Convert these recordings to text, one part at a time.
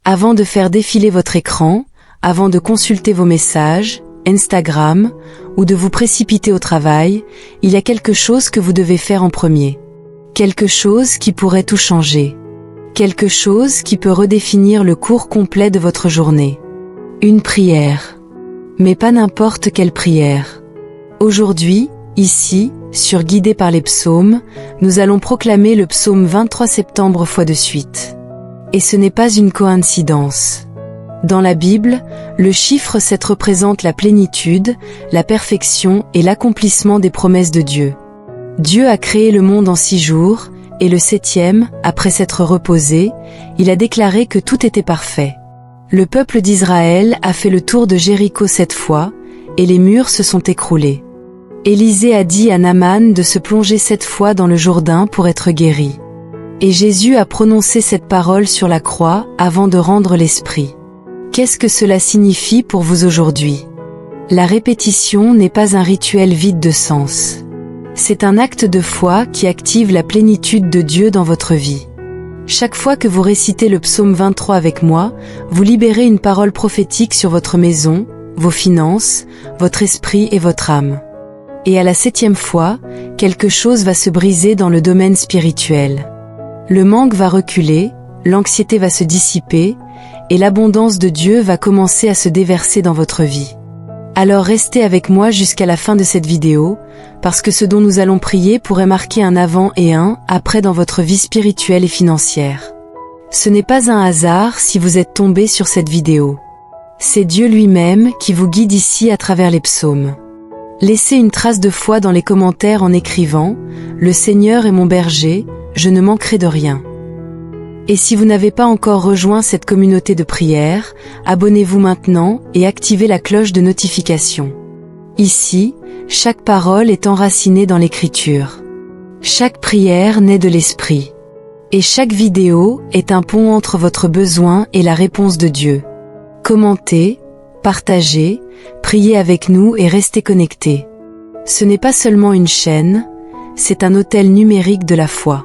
Avant de faire défiler votre écran, avant de consulter vos messages, Instagram, ou de vous précipiter au travail, il y a quelque chose que vous devez faire en premier. Quelque chose qui pourrait tout changer. Quelque chose qui peut redéfinir le cours complet de votre journée. Une prière. Mais pas n'importe quelle prière. Aujourd'hui, ici, sur Guidé par les psaumes, nous allons proclamer le psaume 23 septembre fois de suite. Et ce n'est pas une coïncidence. Dans la Bible, le chiffre 7 représente la plénitude, la perfection et l'accomplissement des promesses de Dieu. Dieu a créé le monde en 6 jours, et le 7e, après s'être reposé, il a déclaré que tout était parfait. Le peuple d'Israël a fait le tour de Jéricho 7 fois, et les murs se sont écroulés. Élisée a dit à Naaman de se plonger 7 fois dans le Jourdain pour être guéri. Et Jésus a prononcé cette parole sur la croix avant de rendre l'Esprit. Qu'est-ce que cela signifie pour vous aujourd'hui? La répétition n'est pas un rituel vide de sens. C'est un acte de foi qui active la plénitude de Dieu dans votre vie. Chaque fois que vous récitez le psaume 23 avec moi, vous libérez une parole prophétique sur votre maison, vos finances, votre esprit et votre âme. Et à la 7e fois, quelque chose va se briser dans le domaine spirituel. Le manque va reculer, l'anxiété va se dissiper, et l'abondance de Dieu va commencer à se déverser dans votre vie. Alors restez avec moi jusqu'à la fin de cette vidéo, parce que ce dont nous allons prier pourrait marquer un avant et un après dans votre vie spirituelle et financière. Ce n'est pas un hasard si vous êtes tombé sur cette vidéo. C'est Dieu lui-même qui vous guide ici à travers les psaumes. Laissez une trace de foi dans les commentaires en écrivant « Le Seigneur est mon berger, je ne manquerai de rien ». Et si vous n'avez pas encore rejoint cette communauté de prière, abonnez-vous maintenant et activez la cloche de notification. Ici, chaque parole est enracinée dans l'Écriture. Chaque prière naît de l'Esprit. Et chaque vidéo est un pont entre votre besoin et la réponse de Dieu. Commentez, partagez, priez avec nous et restez connectés. Ce n'est pas seulement une chaîne, c'est un hôtel numérique de la foi.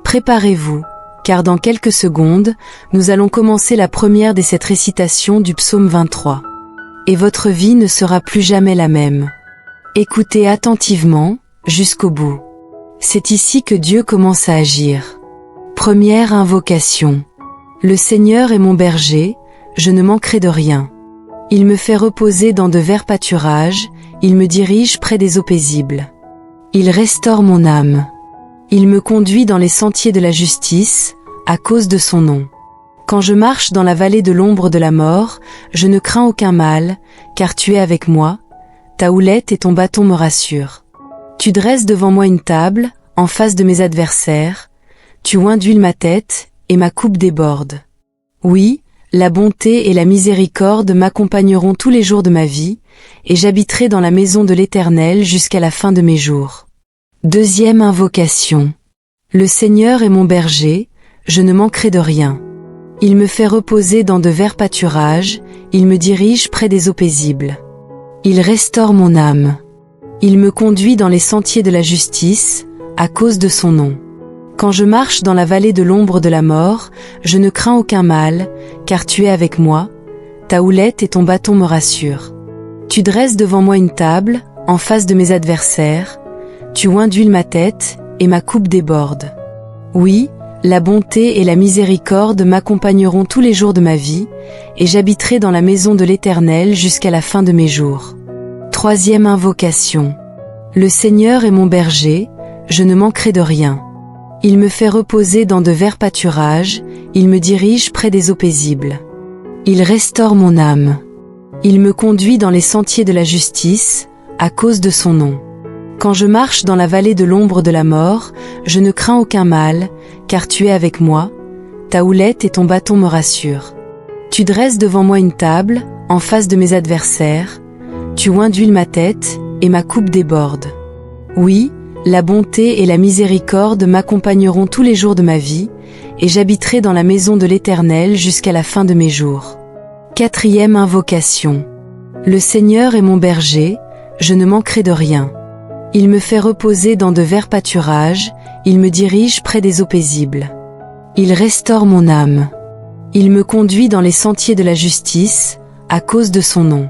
Préparez-vous, car dans quelques secondes, nous allons commencer la première des 7 récitations du psaume 23. Et votre vie ne sera plus jamais la même. Écoutez attentivement, jusqu'au bout. C'est ici que Dieu commence à agir. Première invocation. Le Seigneur est mon berger, je ne manquerai de rien. Il me fait reposer dans de verts pâturages, il me dirige près des eaux paisibles. Il restaure mon âme. Il me conduit dans les sentiers de la justice, à cause de son nom. Quand je marche dans la vallée de l'ombre de la mort, je ne crains aucun mal, car tu es avec moi, ta houlette et ton bâton me rassurent. Tu dresses devant moi une table, en face de mes adversaires, tu oins d'huile ma tête, et ma coupe déborde. Oui, la bonté et la miséricorde m'accompagneront tous les jours de ma vie, et j'habiterai dans la maison de l'Éternel jusqu'à la fin de mes jours. Deuxième invocation. Le Seigneur est mon berger, je ne manquerai de rien. Il me fait reposer dans de verts pâturages, il me dirige près des eaux paisibles. Il restaure mon âme. Il me conduit dans les sentiers de la justice, à cause de son nom. Quand je marche dans la vallée de l'ombre de la mort, je ne crains aucun mal, car tu es avec moi, ta houlette et ton bâton me rassurent. Tu dresses devant moi une table, en face de mes adversaires, tu oins d'huile ma tête, et ma coupe déborde. Oui, la bonté et la miséricorde m'accompagneront tous les jours de ma vie, et j'habiterai dans la maison de l'Éternel jusqu'à la fin de mes jours. Troisième invocation. Le Seigneur est mon berger, je ne manquerai de rien. Il me fait reposer dans de verts pâturages, il me dirige près des eaux paisibles. Il restaure mon âme. Il me conduit dans les sentiers de la justice, à cause de son nom. Quand je marche dans la vallée de l'ombre de la mort, je ne crains aucun mal, car tu es avec moi, ta houlette et ton bâton me rassurent. Tu dresses devant moi une table, en face de mes adversaires, tu oins d'huile ma tête, et ma coupe déborde. Oui, la bonté et la miséricorde m'accompagneront tous les jours de ma vie, et j'habiterai dans la maison de l'Éternel jusqu'à la fin de mes jours. Quatrième invocation. Le Seigneur est mon berger, je ne manquerai de rien. Il me fait reposer dans de verts pâturages, il me dirige près des eaux paisibles. Il restaure mon âme. Il me conduit dans les sentiers de la justice, à cause de son nom.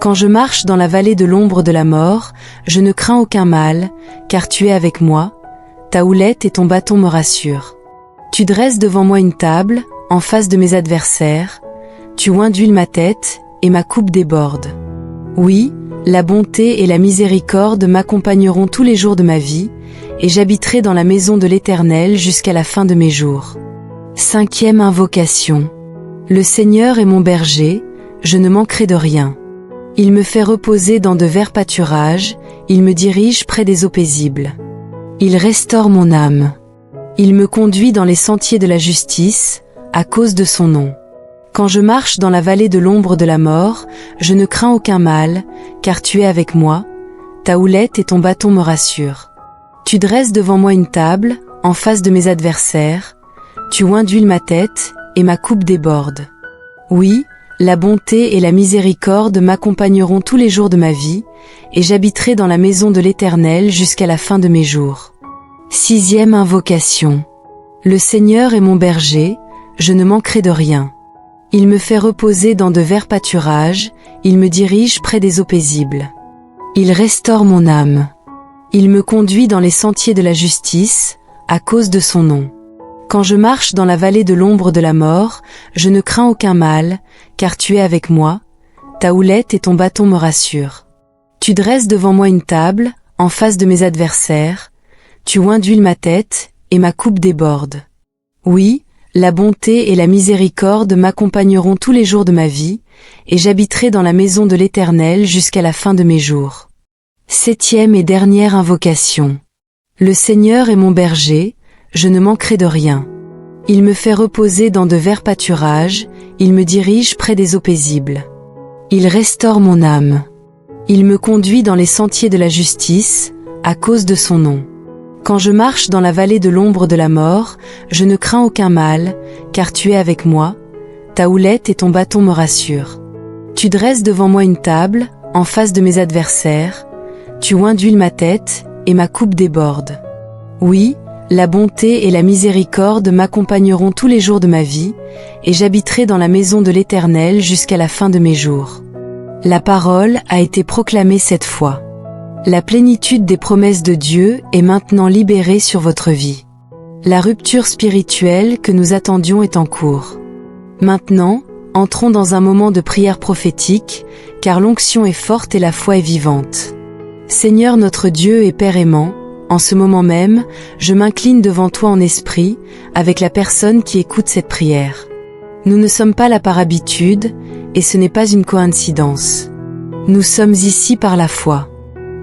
Quand je marche dans la vallée de l'ombre de la mort, je ne crains aucun mal, car tu es avec moi, ta houlette et ton bâton me rassurent. Tu dresses devant moi une table, en face de mes adversaires, tu oins d'huile ma tête, et ma coupe déborde. Oui, la bonté et la miséricorde m'accompagneront tous les jours de ma vie, et j'habiterai dans la maison de l'Éternel jusqu'à la fin de mes jours. 5e invocation. Le Seigneur est mon berger, je ne manquerai de rien. Il me fait reposer dans de verts pâturages, il me dirige près des eaux paisibles. Il restaure mon âme. Il me conduit dans les sentiers de la justice, à cause de son nom. Quand je marche dans la vallée de l'ombre de la mort, je ne crains aucun mal, car tu es avec moi, ta houlette et ton bâton me rassurent. Tu dresses devant moi une table, en face de mes adversaires, tu oins d'huile ma tête, et ma coupe déborde. Oui, la bonté et la miséricorde m'accompagneront tous les jours de ma vie, et j'habiterai dans la maison de l'Éternel jusqu'à la fin de mes jours. 6e invocation. Le Seigneur est mon berger, je ne manquerai de rien. Il me fait reposer dans de verts pâturages, il me dirige près des eaux paisibles. Il restaure mon âme. Il me conduit dans les sentiers de la justice, à cause de son nom. Quand je marche dans la vallée de l'ombre de la mort, je ne crains aucun mal, car tu es avec moi, ta houlette et ton bâton me rassurent. Tu dresses devant moi une table, en face de mes adversaires, tu oins d'huile ma tête, et ma coupe déborde. Oui, la bonté et la miséricorde m'accompagneront tous les jours de ma vie, et j'habiterai dans la maison de l'Éternel jusqu'à la fin de mes jours. 7e et dernière invocation. Le Seigneur est mon berger, je ne manquerai de rien. Il me fait reposer dans de verts pâturages, il me dirige près des eaux paisibles. Il restaure mon âme. Il me conduit dans les sentiers de la justice, à cause de son nom. Quand je marche dans la vallée de l'ombre de la mort, je ne crains aucun mal, car tu es avec moi, ta houlette et ton bâton me rassurent. Tu dresses devant moi une table, en face de mes adversaires, tu oins d'huile ma tête, et ma coupe déborde. Oui, la bonté et la miséricorde m'accompagneront tous les jours de ma vie, et j'habiterai dans la maison de l'Éternel jusqu'à la fin de mes jours. La parole a été proclamée cette fois. La plénitude des promesses de Dieu est maintenant libérée sur votre vie. La rupture spirituelle que nous attendions est en cours. Maintenant, entrons dans un moment de prière prophétique, car l'onction est forte et la foi est vivante. Seigneur notre Dieu et Père aimant, en ce moment même, je m'incline devant toi en esprit, avec la personne qui écoute cette prière. Nous ne sommes pas là par habitude, et ce n'est pas une coïncidence. Nous sommes ici par la foi.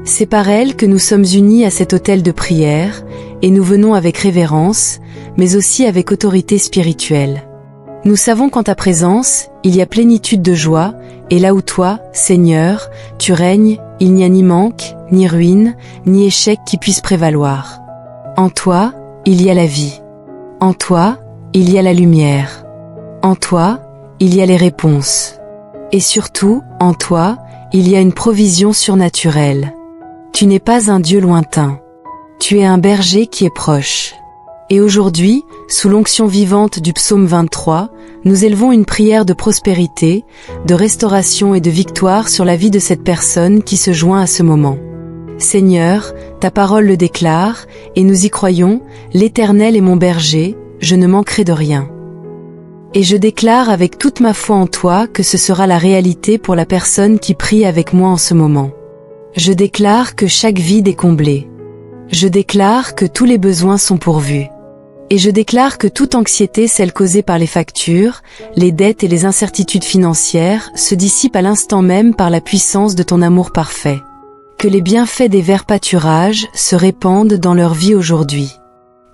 C'est par elle que nous sommes unis à cet autel de prière, et nous venons avec révérence, mais aussi avec autorité spirituelle. Nous savons qu'en ta présence, il y a plénitude de joie, et là où toi, Seigneur, tu règnes, il n'y a ni manque, ni ruine, ni échec qui puisse prévaloir. En toi, il y a la vie. En toi, il y a la lumière. En toi, il y a les réponses. Et surtout, en toi, il y a une provision surnaturelle. Tu n'es pas un Dieu lointain. Tu es un berger qui est proche. Et aujourd'hui, sous l'onction vivante du psaume 23, nous élevons une prière de prospérité, de restauration et de victoire sur la vie de cette personne qui se joint à ce moment. Seigneur, ta parole le déclare, et nous y croyons, l'Éternel est mon berger, je ne manquerai de rien. Et je déclare avec toute ma foi en toi que ce sera la réalité pour la personne qui prie avec moi en ce moment. Je déclare que chaque vide est comblé. Je déclare que tous les besoins sont pourvus. Et je déclare que toute anxiété, celle causée par les factures, les dettes et les incertitudes financières, se dissipe à l'instant même par la puissance de ton amour parfait. Que les bienfaits des verts pâturages se répandent dans leur vie aujourd'hui.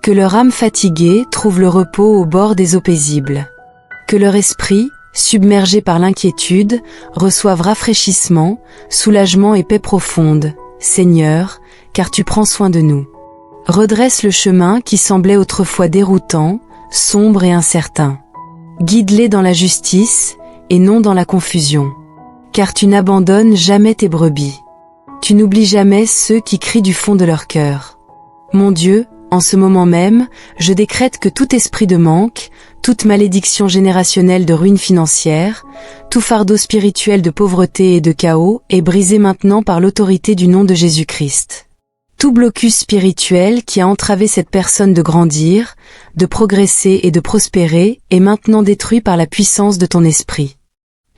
Que leur âme fatiguée trouve le repos au bord des eaux paisibles. Que leur esprit, submergé par l'inquiétude, reçoive rafraîchissement, soulagement et paix profonde, Seigneur, car tu prends soin de nous. Redresse le chemin qui semblait autrefois déroutant, sombre et incertain. Guide-les dans la justice, et non dans la confusion. Car tu n'abandonnes jamais tes brebis. Tu n'oublies jamais ceux qui crient du fond de leur cœur. Mon Dieu, en ce moment même, je décrète que tout esprit de manque, toute malédiction générationnelle de ruine financière, tout fardeau spirituel de pauvreté et de chaos est brisé maintenant par l'autorité du nom de Jésus-Christ. Tout blocus spirituel qui a entravé cette personne de grandir, de progresser et de prospérer est maintenant détruit par la puissance de ton esprit.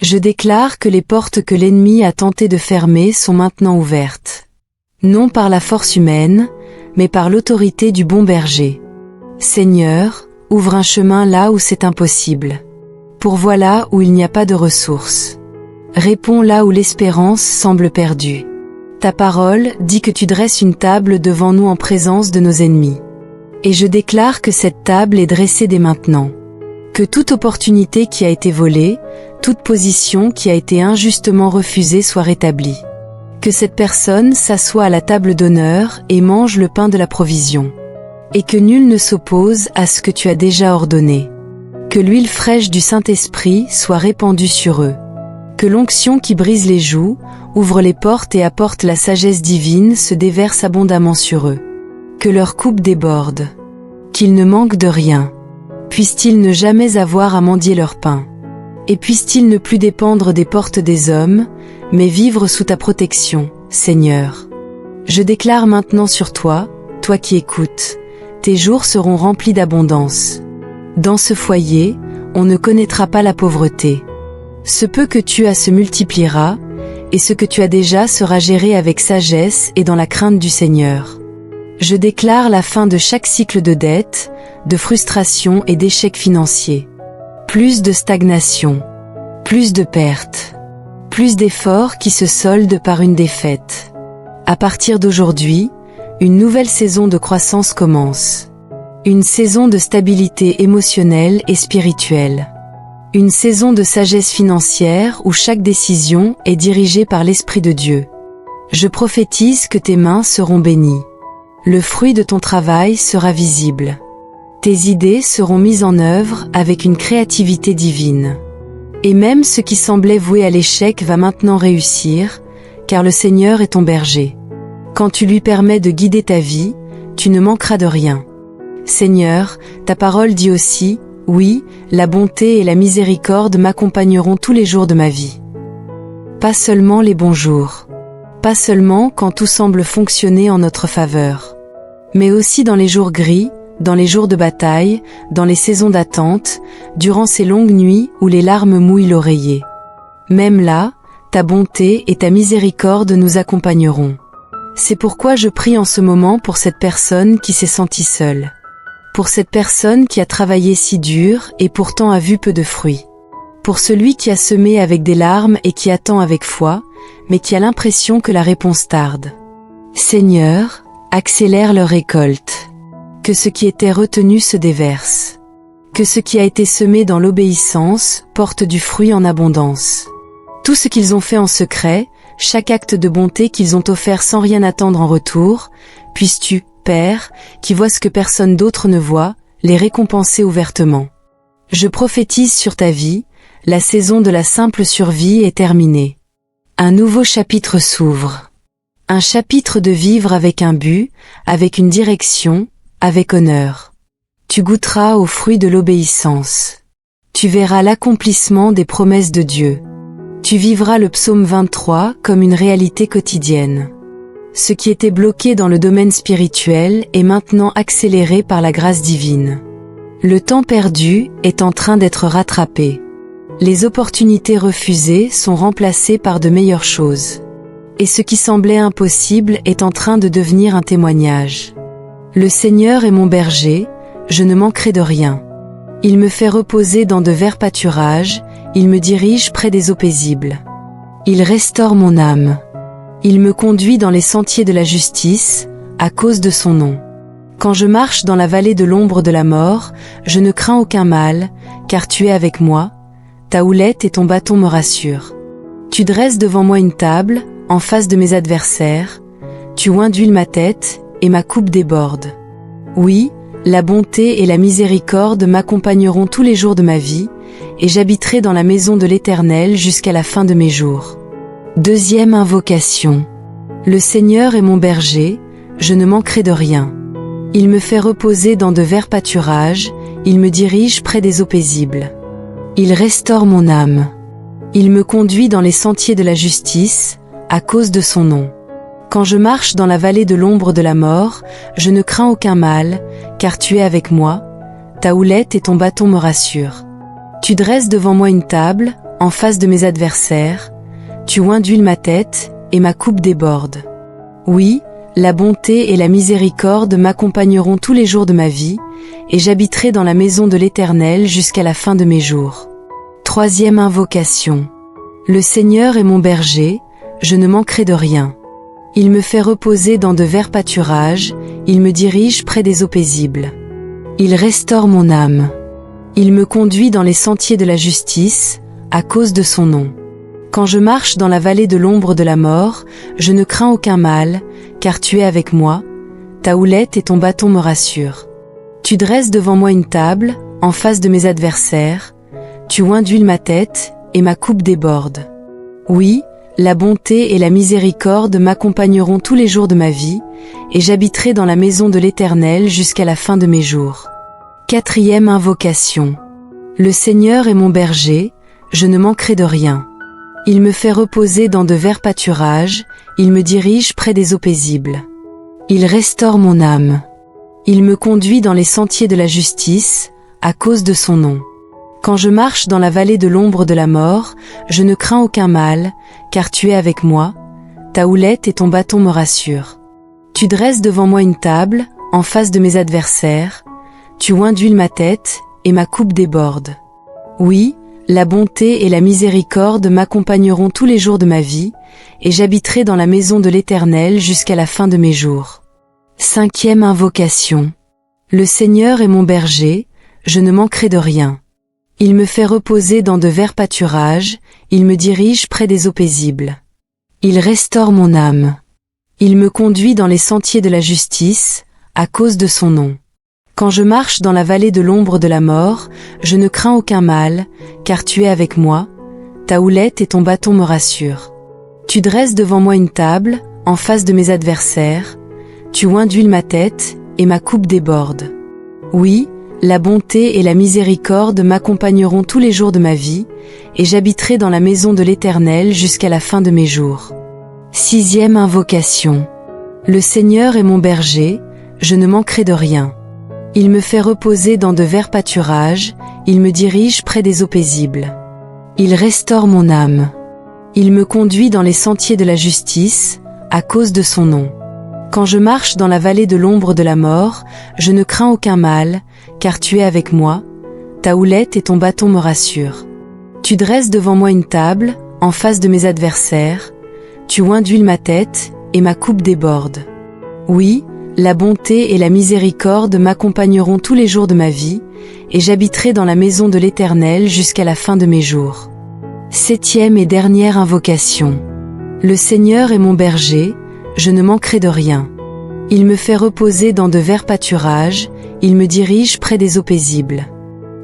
Je déclare que les portes que l'ennemi a tenté de fermer sont maintenant ouvertes. Non par la force humaine, mais par l'autorité du bon berger. Seigneur, ouvre un chemin là où c'est impossible. Pourvois là où il n'y a pas de ressources. Réponds là où l'espérance semble perdue. Ta parole dit que tu dresses une table devant nous en présence de nos ennemis. Et je déclare que cette table est dressée dès maintenant. Que toute opportunité qui a été volée, toute position qui a été injustement refusée soit rétablie. Que cette personne s'assoie à la table d'honneur et mange le pain de la provision. Et que nul ne s'oppose à ce que tu as déjà ordonné. Que l'huile fraîche du Saint-Esprit soit répandue sur eux. Que l'onction qui brise les joues, ouvre les portes et apporte la sagesse divine se déverse abondamment sur eux. Que leur coupe déborde. Qu'ils ne manquent de rien. Puissent-ils ne jamais avoir à mendier leur pain. Et puissent-ils ne plus dépendre des portes des hommes, mais vivre sous ta protection, Seigneur. Je déclare maintenant sur toi, toi qui écoutes, tes jours seront remplis d'abondance. Dans ce foyer, on ne connaîtra pas la pauvreté. Ce peu que tu as se multipliera, et ce que tu as déjà sera géré avec sagesse et dans la crainte du Seigneur. Je déclare la fin de chaque cycle de dette, de frustration et d'échecs financiers. Plus de stagnation, plus de pertes, plus d'efforts qui se soldent par une défaite. À partir d'aujourd'hui, une nouvelle saison de croissance commence. Une saison de stabilité émotionnelle et spirituelle. Une saison de sagesse financière où chaque décision est dirigée par l'Esprit de Dieu. Je prophétise que tes mains seront bénies. Le fruit de ton travail sera visible. Tes idées seront mises en œuvre avec une créativité divine. Et même ce qui semblait voué à l'échec va maintenant réussir, car le Seigneur est ton berger. Quand tu lui permets de guider ta vie, tu ne manqueras de rien. Seigneur, ta parole dit aussi, oui, la bonté et la miséricorde m'accompagneront tous les jours de ma vie. Pas seulement les bons jours. Pas seulement quand tout semble fonctionner en notre faveur. Mais aussi dans les jours gris, dans les jours de bataille, dans les saisons d'attente, durant ces longues nuits où les larmes mouillent l'oreiller. Même là, ta bonté et ta miséricorde nous accompagneront. C'est pourquoi je prie en ce moment pour cette personne qui s'est sentie seule. Pour cette personne qui a travaillé si dur et pourtant a vu peu de fruits. Pour celui qui a semé avec des larmes et qui attend avec foi, mais qui a l'impression que la réponse tarde. Seigneur, accélère leur récolte. Que ce qui était retenu se déverse. Que ce qui a été semé dans l'obéissance porte du fruit en abondance. Tout ce qu'ils ont fait en secret, chaque acte de bonté qu'ils ont offert sans rien attendre en retour, puisses-tu, Père, qui vois ce que personne d'autre ne voit, les récompenser ouvertement. Je prophétise sur ta vie, la saison de la simple survie est terminée. Un nouveau chapitre s'ouvre. Un chapitre de vivre avec un but, avec une direction, avec honneur. Tu goûteras aux fruits de l'obéissance. Tu verras l'accomplissement des promesses de Dieu. Tu vivras le psaume 23 comme une réalité quotidienne. Ce qui était bloqué dans le domaine spirituel est maintenant accéléré par la grâce divine. Le temps perdu est en train d'être rattrapé. Les opportunités refusées sont remplacées par de meilleures choses. Et ce qui semblait impossible est en train de devenir un témoignage. Le Seigneur est mon berger, je ne manquerai de rien. Il me fait reposer dans de verts pâturages, il me dirige près des eaux paisibles. Il restaure mon âme. Il me conduit dans les sentiers de la justice, à cause de son nom. Quand je marche dans la vallée de l'ombre de la mort, je ne crains aucun mal, car tu es avec moi, ta houlette et ton bâton me rassurent. Tu dresses devant moi une table, en face de mes adversaires, tu oins d'huile ma tête, et ma coupe déborde. Oui, la bonté et la miséricorde m'accompagneront tous les jours de ma vie, et j'habiterai dans la maison de l'Éternel jusqu'à la fin de mes jours. Deuxième invocation. Le Seigneur est mon berger, je ne manquerai de rien. Il me fait reposer dans de verts pâturages, Il me dirige près des eaux paisibles. Il restaure mon âme. Il me conduit dans les sentiers de la justice, à cause de son nom. Quand je marche dans la vallée de l'ombre de la mort, je ne crains aucun mal, car tu es avec moi, ta houlette et ton bâton me rassurent. Tu dresses devant moi une table, en face de mes adversaires, tu oins d'huile ma tête, et ma coupe déborde. Oui, la bonté et la miséricorde m'accompagneront tous les jours de ma vie, et j'habiterai dans la maison de l'Éternel jusqu'à la fin de mes jours. Troisième invocation. Le Seigneur est mon berger, je ne manquerai de rien. Il me fait reposer dans de verts pâturages, il me dirige près des eaux paisibles. Il restaure mon âme. Il me conduit dans les sentiers de la justice, à cause de son nom. Quand je marche dans la vallée de l'ombre de la mort, je ne crains aucun mal, car tu es avec moi, ta houlette et ton bâton me rassurent. Tu dresses devant moi une table, en face de mes adversaires, tu oins d'huile ma tête, et ma coupe déborde. Oui, la bonté et la miséricorde m'accompagneront tous les jours de ma vie, et j'habiterai dans la maison de l'Éternel jusqu'à la fin de mes jours. Quatrième invocation. Le Seigneur est mon berger, je ne manquerai de rien. Il me fait reposer dans de verts pâturages, il me dirige près des eaux paisibles. Il restaure mon âme. Il me conduit dans les sentiers de la justice, à cause de son nom. Quand je marche dans la vallée de l'ombre de la mort, je ne crains aucun mal, car tu es avec moi, ta houlette et ton bâton me rassurent. Tu dresses devant moi une table, en face de mes adversaires, tu oins d'huile ma tête, et ma coupe déborde. Oui, la bonté et la miséricorde m'accompagneront tous les jours de ma vie, et j'habiterai dans la maison de l'Éternel jusqu'à la fin de mes jours. Cinquième invocation. Le Seigneur est mon berger, je ne manquerai de rien. Il me fait reposer dans de verts pâturages, il me dirige près des eaux paisibles. Il restaure mon âme. Il me conduit dans les sentiers de la justice, à cause de son nom. Quand je marche dans la vallée de l'ombre de la mort, je ne crains aucun mal, car tu es avec moi, ta houlette et ton bâton me rassurent. Tu dresses devant moi une table, en face de mes adversaires, tu oins d'huile ma tête, et ma coupe déborde. Oui, la bonté et la miséricorde m'accompagneront tous les jours de ma vie, et j'habiterai dans la maison de l'Éternel jusqu'à la fin de mes jours. Sixième invocation. Le Seigneur est mon berger, je ne manquerai de rien. Il me fait reposer dans de verts pâturages, il me dirige près des eaux paisibles. Il restaure mon âme. Il me conduit dans les sentiers de la justice, à cause de son nom. Quand je marche dans la vallée de l'ombre de la mort, je ne crains aucun mal, car tu es avec moi, ta houlette et ton bâton me rassurent. Tu dresses devant moi une table, en face de mes adversaires, tu oins d'huile ma tête, et ma coupe déborde. Oui, la bonté et la miséricorde m'accompagneront tous les jours de ma vie, et j'habiterai dans la maison de l'Éternel jusqu'à la fin de mes jours. Septième et dernière invocation. Le Seigneur est mon berger, je ne manquerai de rien. Il me fait reposer dans de verts pâturages, il me dirige près des eaux paisibles.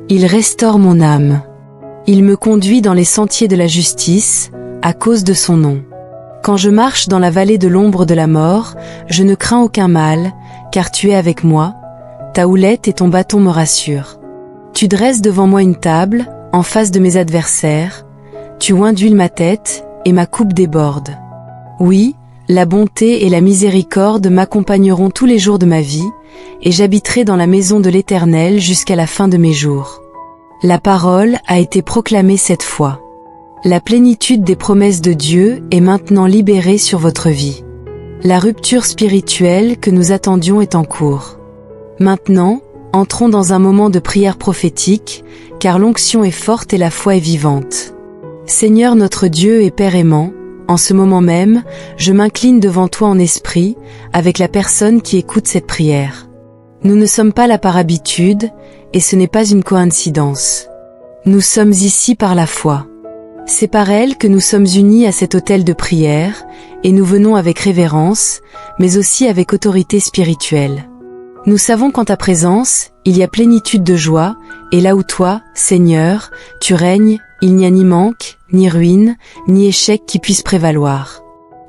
Il restaure mon âme. Il me conduit dans les sentiers de la justice, à cause de son nom. Quand je marche dans la vallée de l'ombre de la mort, je ne crains aucun mal, car tu es avec moi, ta houlette et ton bâton me rassurent. Tu dresses devant moi une table, en face de mes adversaires, tu oins d'huile ma tête, et ma coupe déborde. Oui, la bonté et la miséricorde m'accompagneront tous les jours de ma vie, et j'habiterai dans la maison de l'Éternel jusqu'à la fin de mes jours. La parole a été proclamée cette fois. La plénitude des promesses de Dieu est maintenant libérée sur votre vie. La rupture spirituelle que nous attendions est en cours. Maintenant, entrons dans un moment de prière prophétique, car l'onction est forte et la foi est vivante. Seigneur notre Dieu et Père aimant, en ce moment même, je m'incline devant toi en esprit, avec la personne qui écoute cette prière. Nous ne sommes pas là par habitude, et ce n'est pas une coïncidence. Nous sommes ici par la foi. C'est par elle que nous sommes unis à cet autel de prière, et nous venons avec révérence, mais aussi avec autorité spirituelle. Nous savons qu'en ta présence, il y a plénitude de joie, et là où toi, Seigneur, tu règnes, il n'y a ni manque, ni ruine, ni échec qui puisse prévaloir.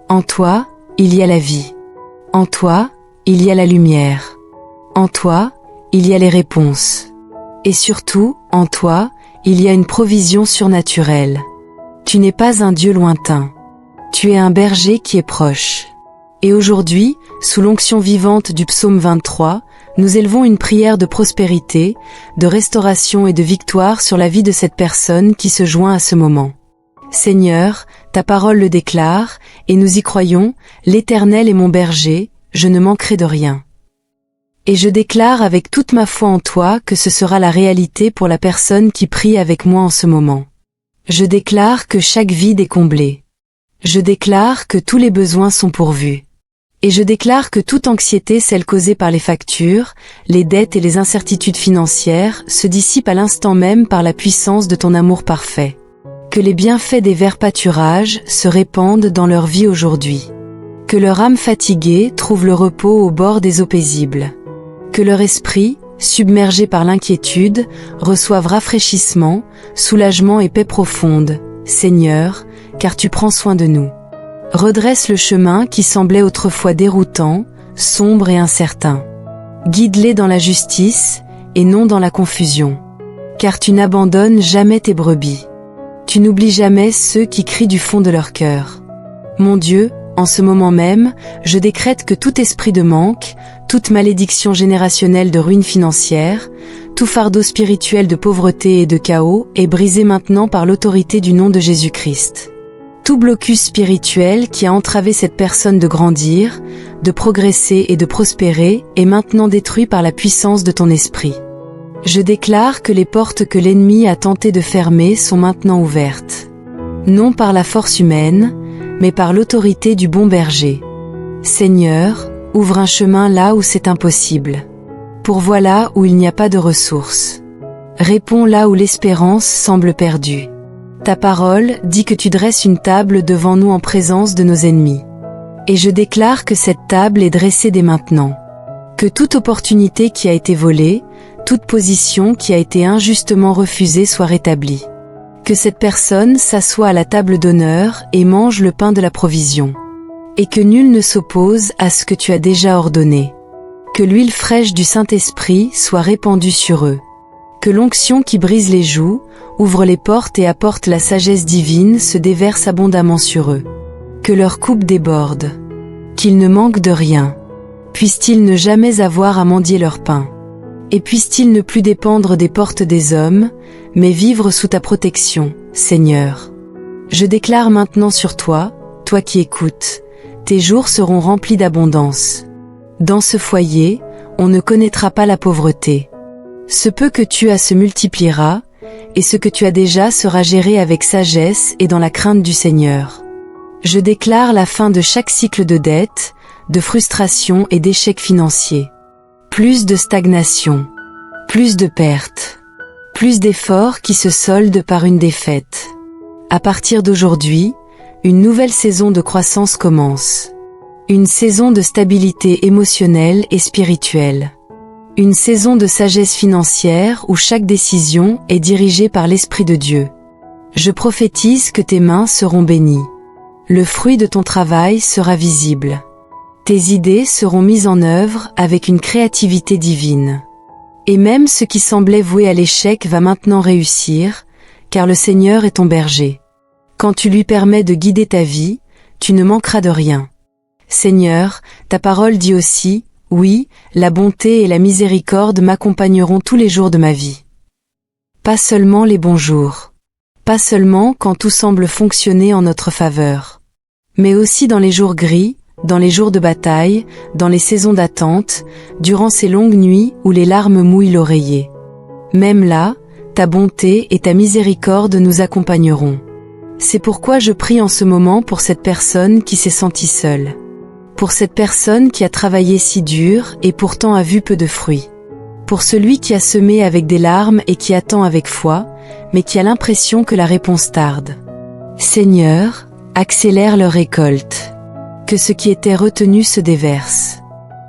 En toi, il y a la vie. En toi, il y a la lumière. En toi, il y a les réponses. Et surtout, en toi, il y a une provision surnaturelle. Tu n'es pas un Dieu lointain. Tu es un berger qui est proche. Et aujourd'hui, sous l'onction vivante du psaume 23, nous élevons une prière de prospérité, de restauration et de victoire sur la vie de cette personne qui se joint à ce moment. Seigneur, ta parole le déclare, et nous y croyons, l'Éternel est mon berger, je ne manquerai de rien. Et je déclare avec toute ma foi en toi que ce sera la réalité pour la personne qui prie avec moi en ce moment. Je déclare que chaque vide est comblé. Je déclare que tous les besoins sont pourvus. Et je déclare que toute anxiété, celle causée par les factures, les dettes et les incertitudes financières, se dissipe à l'instant même par la puissance de ton amour parfait. Que les bienfaits des verts pâturages se répandent dans leur vie aujourd'hui. Que leur âme fatiguée trouve le repos au bord des eaux paisibles. Que leur esprit, submergé par l'inquiétude, reçoive rafraîchissement, soulagement et paix profonde, Seigneur, car tu prends soin de nous. Redresse le chemin qui semblait autrefois déroutant, sombre et incertain. Guide-les dans la justice, et non dans la confusion. Car tu n'abandonnes jamais tes brebis. Tu n'oublies jamais ceux qui crient du fond de leur cœur. Mon Dieu, en ce moment même, je décrète que tout esprit de manque, toute malédiction générationnelle de ruine financière, tout fardeau spirituel de pauvreté et de chaos est brisé maintenant par l'autorité du nom de Jésus-Christ. Tout blocus spirituel qui a entravé cette personne de grandir, de progresser et de prospérer est maintenant détruit par la puissance de ton esprit. Je déclare que les portes que l'ennemi a tenté de fermer sont maintenant ouvertes. Non par la force humaine, mais par l'autorité du bon berger. Seigneur, ouvre un chemin là où c'est impossible. Pourvois là où il n'y a pas de ressources. Réponds là où l'espérance semble perdue. Ta parole dit que tu dresses une table devant nous en présence de nos ennemis. Et je déclare que cette table est dressée dès maintenant. Que toute opportunité qui a été volée, toute position qui a été injustement refusée soit rétablie. Que cette personne s'assoie à la table d'honneur et mange le pain de la provision. Et que nul ne s'oppose à ce que tu as déjà ordonné. Que l'huile fraîche du Saint-Esprit soit répandue sur eux. Que l'onction qui brise les joues, ouvre les portes et apporte la sagesse divine se déverse abondamment sur eux. Que leur coupe déborde. Qu'ils ne manquent de rien. Puissent-ils ne jamais avoir à mendier leur pain. Et puissent-ils ne plus dépendre des portes des hommes, mais vivre sous ta protection, Seigneur. Je déclare maintenant sur toi, toi qui écoutes, tes jours seront remplis d'abondance. Dans ce foyer, on ne connaîtra pas la pauvreté. Ce peu que tu as se multipliera, et ce que tu as déjà sera géré avec sagesse et dans la crainte du Seigneur. Je déclare la fin de chaque cycle de dette, de frustration et d'échecs financiers. Plus de stagnation, plus de pertes, plus d'efforts qui se soldent par une défaite. À partir d'aujourd'hui, une nouvelle saison de croissance commence. Une saison de stabilité émotionnelle et spirituelle. Une saison de sagesse financière où chaque décision est dirigée par l'Esprit de Dieu. Je prophétise que tes mains seront bénies. Le fruit de ton travail sera visible. Tes idées seront mises en œuvre avec une créativité divine. Et même ce qui semblait voué à l'échec va maintenant réussir, car le Seigneur est ton berger. Quand tu lui permets de guider ta vie, tu ne manqueras de rien. Seigneur, ta parole dit aussi, oui, la bonté et la miséricorde m'accompagneront tous les jours de ma vie. Pas seulement les bons jours. Pas seulement quand tout semble fonctionner en notre faveur. Mais aussi dans les jours gris, dans les jours de bataille, dans les saisons d'attente, durant ces longues nuits où les larmes mouillent l'oreiller. Même là, ta bonté et ta miséricorde nous accompagneront. C'est pourquoi je prie en ce moment pour cette personne qui s'est sentie seule. Pour cette personne qui a travaillé si dur et pourtant a vu peu de fruits. Pour celui qui a semé avec des larmes et qui attend avec foi, mais qui a l'impression que la réponse tarde. Seigneur, accélère leur récolte. Que ce qui était retenu se déverse.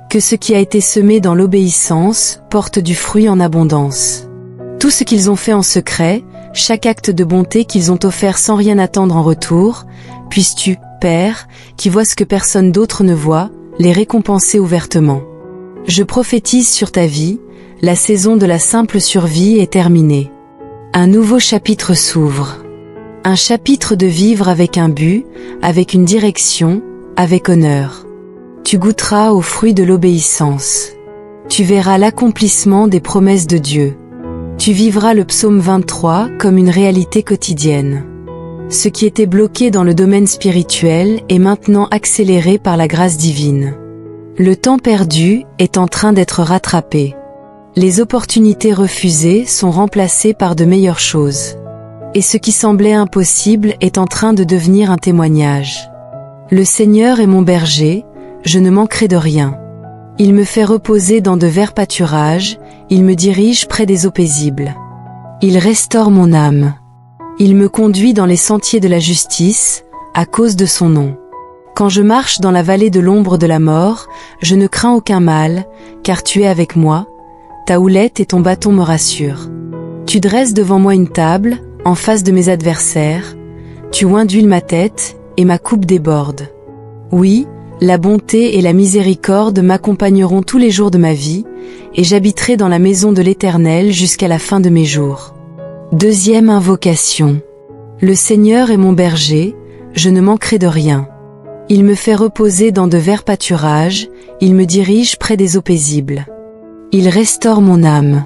Que ce qui a été semé dans l'obéissance porte du fruit en abondance. Tout ce qu'ils ont fait en secret, chaque acte de bonté qu'ils ont offert sans rien attendre en retour, puisses-tu, Père, qui vois ce que personne d'autre ne voit, les récompenser ouvertement. Je prophétise sur ta vie, la saison de la simple survie est terminée. Un nouveau chapitre s'ouvre. Un chapitre de vivre avec un but, avec une direction, avec honneur. Tu goûteras aux fruits de l'obéissance. Tu verras l'accomplissement des promesses de Dieu. Tu vivras le psaume 23 comme une réalité quotidienne. Ce qui était bloqué dans le domaine spirituel est maintenant accéléré par la grâce divine. Le temps perdu est en train d'être rattrapé. Les opportunités refusées sont remplacées par de meilleures choses. Et ce qui semblait impossible est en train de devenir un témoignage. Le Seigneur est mon berger, je ne manquerai de rien. Il me fait reposer dans de verts pâturages, il me dirige près des eaux paisibles. Il restaure mon âme. Il me conduit dans les sentiers de la justice, à cause de son nom. Quand je marche dans la vallée de l'ombre de la mort, je ne crains aucun mal, car tu es avec moi, ta houlette et ton bâton me rassurent. Tu dresses devant moi une table, en face de mes adversaires, tu oins d'huile ma tête, et ma coupe déborde. Oui, la bonté et la miséricorde m'accompagneront tous les jours de ma vie, et j'habiterai dans la maison de l'Éternel jusqu'à la fin de mes jours. Deuxième invocation. Le Seigneur est mon berger, je ne manquerai de rien. Il me fait reposer dans de verts pâturages, il me dirige près des eaux paisibles. Il restaure mon âme.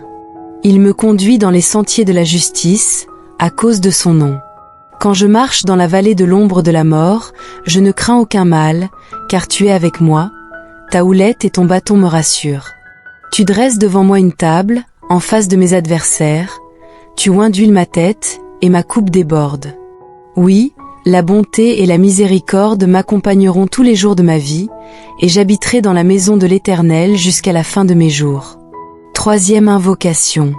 Il me conduit dans les sentiers de la justice, à cause de son nom. Quand je marche dans la vallée de l'ombre de la mort, je ne crains aucun mal, car tu es avec moi, ta houlette et ton bâton me rassurent. Tu dresses devant moi une table, en face de mes adversaires, tu oins d'huile ma tête, et ma coupe déborde. Oui, la bonté et la miséricorde m'accompagneront tous les jours de ma vie, et j'habiterai dans la maison de l'Éternel jusqu'à la fin de mes jours. Troisième invocation.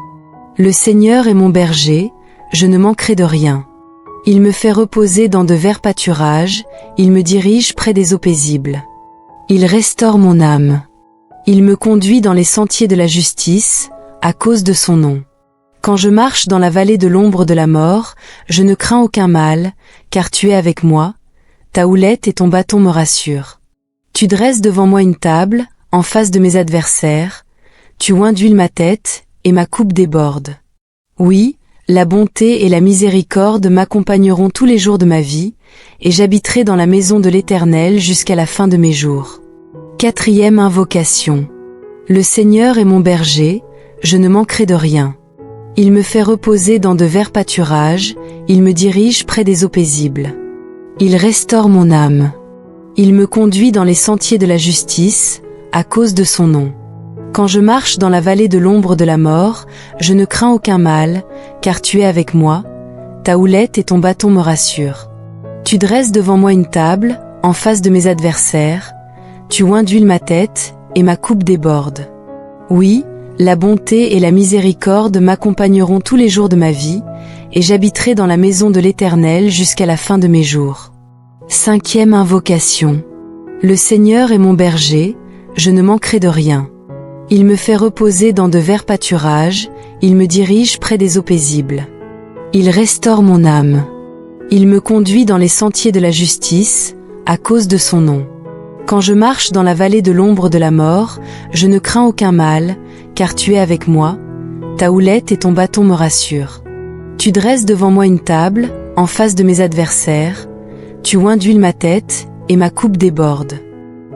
Le Seigneur est mon berger, je ne manquerai de rien. Il me fait reposer dans de verts pâturages, il me dirige près des eaux paisibles. Il restaure mon âme. Il me conduit dans les sentiers de la justice, à cause de son nom. Quand je marche dans la vallée de l'ombre de la mort, je ne crains aucun mal, car tu es avec moi, ta houlette et ton bâton me rassurent. Tu dresses devant moi une table, en face de mes adversaires, tu oins d'huile ma tête, et ma coupe déborde. Oui, la bonté et la miséricorde m'accompagneront tous les jours de ma vie, et j'habiterai dans la maison de l'Éternel jusqu'à la fin de mes jours. Quatrième invocation. Le Seigneur est mon berger, je ne manquerai de rien. Il me fait reposer dans de verts pâturages, il me dirige près des eaux paisibles. Il restaure mon âme. Il me conduit dans les sentiers de la justice, à cause de son nom. Quand je marche dans la vallée de l'ombre de la mort, je ne crains aucun mal, car tu es avec moi, ta houlette et ton bâton me rassurent. Tu dresses devant moi une table, en face de mes adversaires, tu oins d'huile ma tête, et ma coupe déborde. Oui, la bonté et la miséricorde m'accompagneront tous les jours de ma vie, et j'habiterai dans la maison de l'Éternel jusqu'à la fin de mes jours. Cinquième invocation. Le Seigneur est mon berger, je ne manquerai de rien. Il me fait reposer dans de verts pâturages, il me dirige près des eaux paisibles. Il restaure mon âme. Il me conduit dans les sentiers de la justice, à cause de son nom. Quand je marche dans la vallée de l'ombre de la mort, je ne crains aucun mal, car tu es avec moi, ta houlette et ton bâton me rassurent. Tu dresses devant moi une table, en face de mes adversaires, tu oins d'huile ma tête, et ma coupe déborde.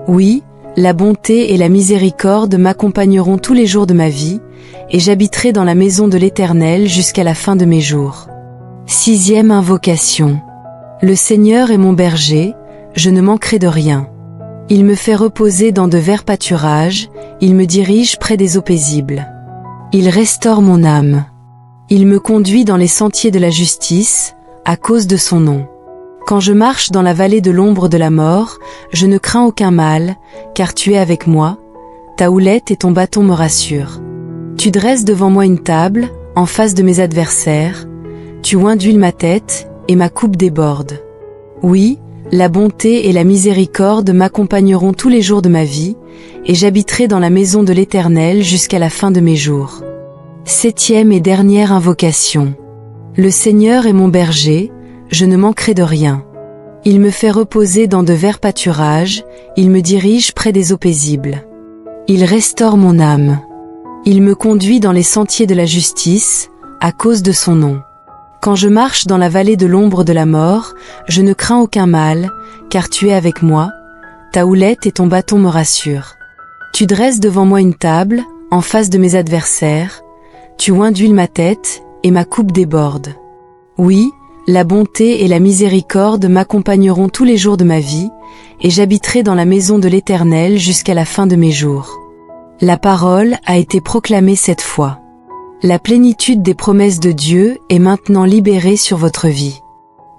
Oui, la bonté et la miséricorde m'accompagneront tous les jours de ma vie, et j'habiterai dans la maison de l'Éternel jusqu'à la fin de mes jours. Sixième invocation. Le Seigneur est mon berger, je ne manquerai de rien. Il me fait reposer dans de verts pâturages, il me dirige près des eaux paisibles. Il restaure mon âme. Il me conduit dans les sentiers de la justice, à cause de son nom. Quand je marche dans la vallée de l'ombre de la mort, je ne crains aucun mal, car tu es avec moi, ta houlette et ton bâton me rassurent. Tu dresses devant moi une table, en face de mes adversaires, tu oins d'huile ma tête, et ma coupe déborde. Oui, la bonté et la miséricorde m'accompagneront tous les jours de ma vie, et j'habiterai dans la maison de l'Éternel jusqu'à la fin de mes jours. Septième et dernière invocation. Le Seigneur est mon berger, je ne manquerai de rien. Il me fait reposer dans de verts pâturages, il me dirige près des eaux paisibles. Il restaure mon âme. Il me conduit dans les sentiers de la justice, à cause de son nom. Quand je marche dans la vallée de l'ombre de la mort, je ne crains aucun mal, car tu es avec moi, ta houlette et ton bâton me rassurent. Tu dresses devant moi une table, en face de mes adversaires, tu oins d'huile ma tête, et ma coupe déborde. Oui, la bonté et la miséricorde m'accompagneront tous les jours de ma vie, et j'habiterai dans la maison de l'Éternel jusqu'à la fin de mes jours. La parole a été proclamée cette fois. La plénitude des promesses de Dieu est maintenant libérée sur votre vie.